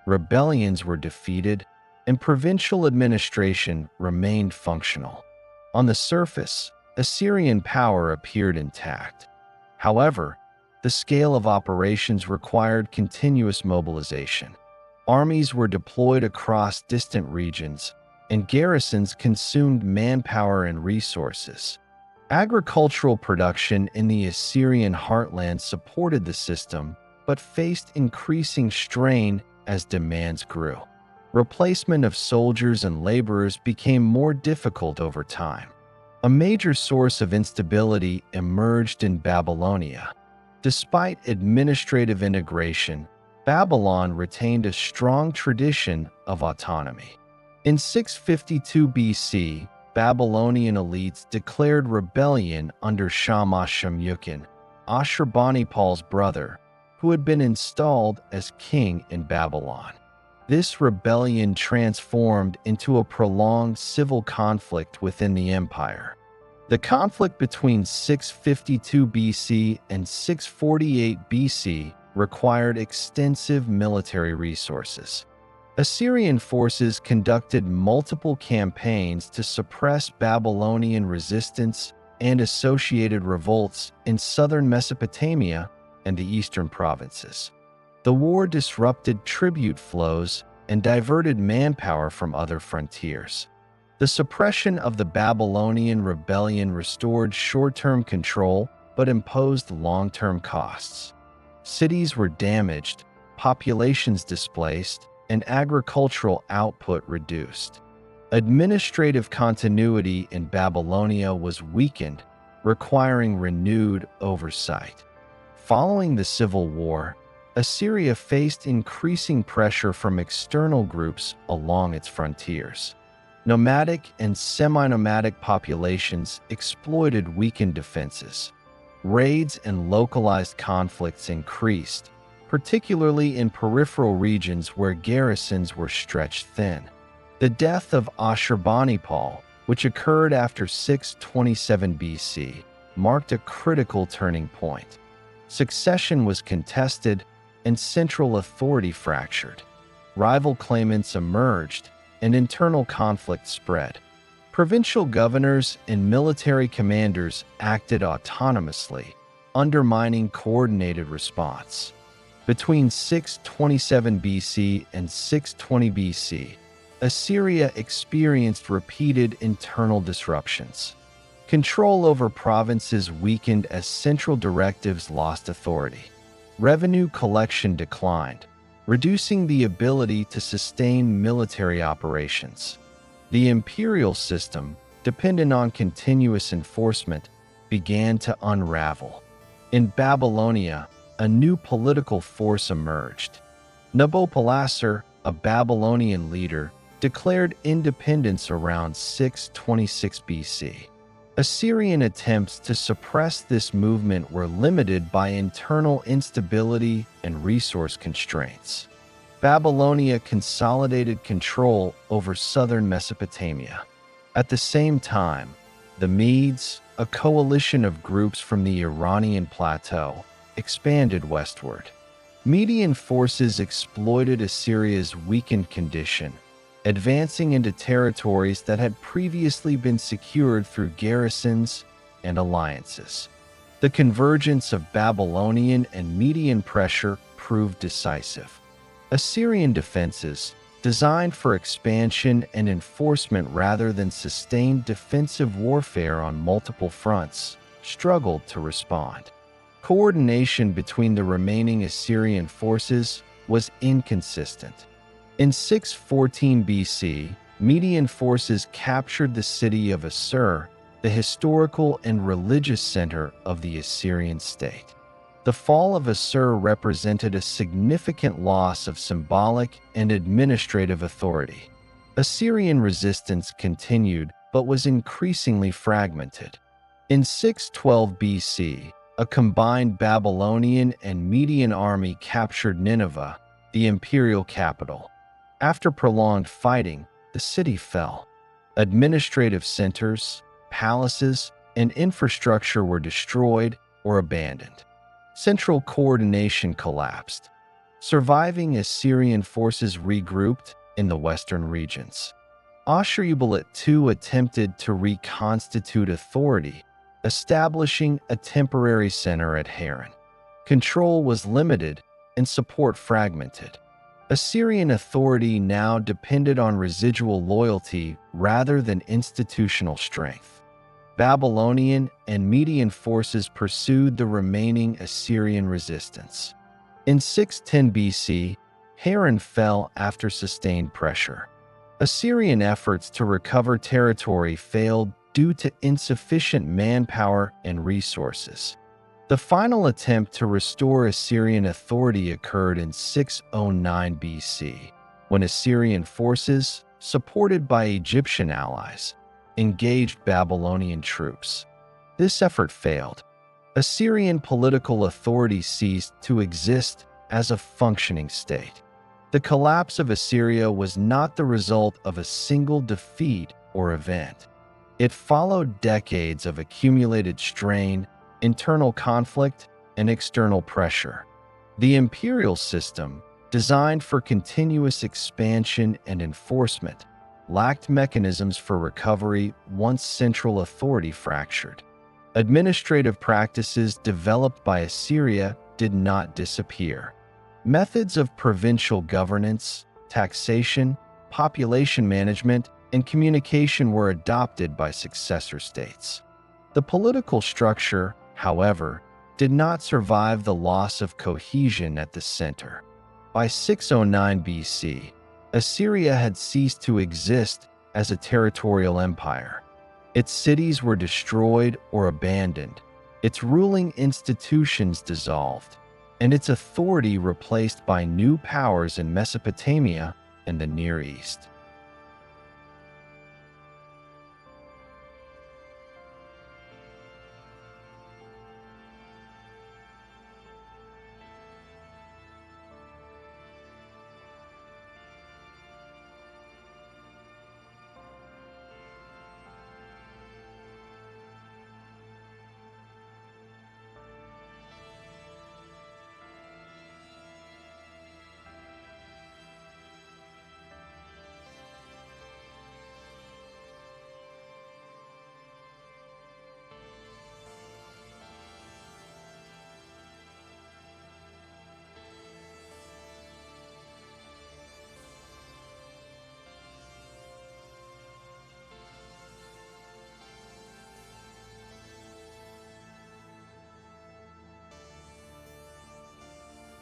Rebellions were defeated, and provincial administration remained functional. On the surface, Assyrian power appeared intact. However, the scale of operations required continuous mobilization. Armies were deployed across distant regions, and garrisons consumed manpower and resources. Agricultural production in the Assyrian heartland supported the system, but faced increasing strain as demands grew. Replacement of soldiers and laborers became more difficult over time. A major source of instability emerged in Babylonia. Despite administrative integration, Babylon retained a strong tradition of autonomy. In 652 BC, Babylonian elites declared rebellion under Shamash-Shumukin, Ashurbanipal's brother, who had been installed as king in Babylon. This rebellion transformed into a prolonged civil conflict within the empire. The conflict between 652 BC and 648 BC required extensive military resources. Assyrian forces conducted multiple campaigns to suppress Babylonian resistance and associated revolts in southern Mesopotamia and the eastern provinces. The war disrupted tribute flows and diverted manpower from other frontiers. The suppression of the Babylonian rebellion restored short-term control but imposed long-term costs. Cities were damaged, populations displaced, and agricultural output reduced. Administrative continuity in Babylonia was weakened, requiring renewed oversight. Following the civil war, Assyria faced increasing pressure from external groups along its frontiers. Nomadic and semi-nomadic populations exploited weakened defenses. Raids and localized conflicts increased, particularly in peripheral regions where garrisons were stretched thin. The death of Ashurbanipal, which occurred after 627 BC, marked a critical turning point. Succession was contested, and central authority fractured. Rival claimants emerged, and internal conflict spread. Provincial governors and military commanders acted autonomously, undermining coordinated response. Between 627 BC and 620 BC, Assyria experienced repeated internal disruptions. Control over provinces weakened as central directives lost authority. Revenue collection declined, reducing the ability to sustain military operations. The imperial system, dependent on continuous enforcement, began to unravel. In Babylonia, a new political force emerged. Neo-Assyrian, a Babylonian leader, declared independence around 626 BC. Assyrian attempts to suppress this movement were limited by internal instability and resource constraints. Babylonia consolidated control over southern Mesopotamia. At the same time, the Medes, a coalition of groups from the Iranian plateau, expanded westward. Median forces exploited Assyria's weakened condition, advancing into territories that had previously been secured through garrisons and alliances. The convergence of Babylonian and Median pressure proved decisive. Assyrian defenses, designed for expansion and enforcement rather than sustained defensive warfare on multiple fronts, struggled to respond. Coordination between the remaining Assyrian forces was inconsistent. In 614 BC, Median forces captured the city of Assur, the historical and religious center of the Assyrian state. The fall of Assur represented a significant loss of symbolic and administrative authority. Assyrian resistance continued but was increasingly fragmented. In 612 BC, a combined Babylonian and Median army captured Nineveh, the imperial capital. After prolonged fighting, the city fell. Administrative centers, palaces, and infrastructure were destroyed or abandoned. Central coordination collapsed. Surviving Assyrian forces regrouped in the western regions. Ashur-uballit II attempted to reconstitute authority, establishing a temporary center at Haran. Control was limited and support fragmented. Assyrian authority now depended on residual loyalty rather than institutional strength. Babylonian and Median forces pursued the remaining Assyrian resistance. In 610 BC, Haran fell after sustained pressure. Assyrian efforts to recover territory failed due to insufficient manpower and resources. The final attempt to restore Assyrian authority occurred in 609 BC, when Assyrian forces, supported by Egyptian allies, engaged Babylonian troops. This effort failed. Assyrian political authority ceased to exist as a functioning state. The collapse of Assyria was not the result of a single defeat or event. It followed decades of accumulated strain, internal conflict, and external pressure. The imperial system, designed for continuous expansion and enforcement, lacked mechanisms for recovery once central authority fractured. Administrative practices developed by Assyria did not disappear. Methods of provincial governance, taxation, population management, and communication were adopted by successor states. The political structure, however, did not survive the loss of cohesion at the center. By 609 BC, Assyria had ceased to exist as a territorial empire. Its cities were destroyed or abandoned, its ruling institutions dissolved, and its authority replaced by new powers in Mesopotamia and the Near East.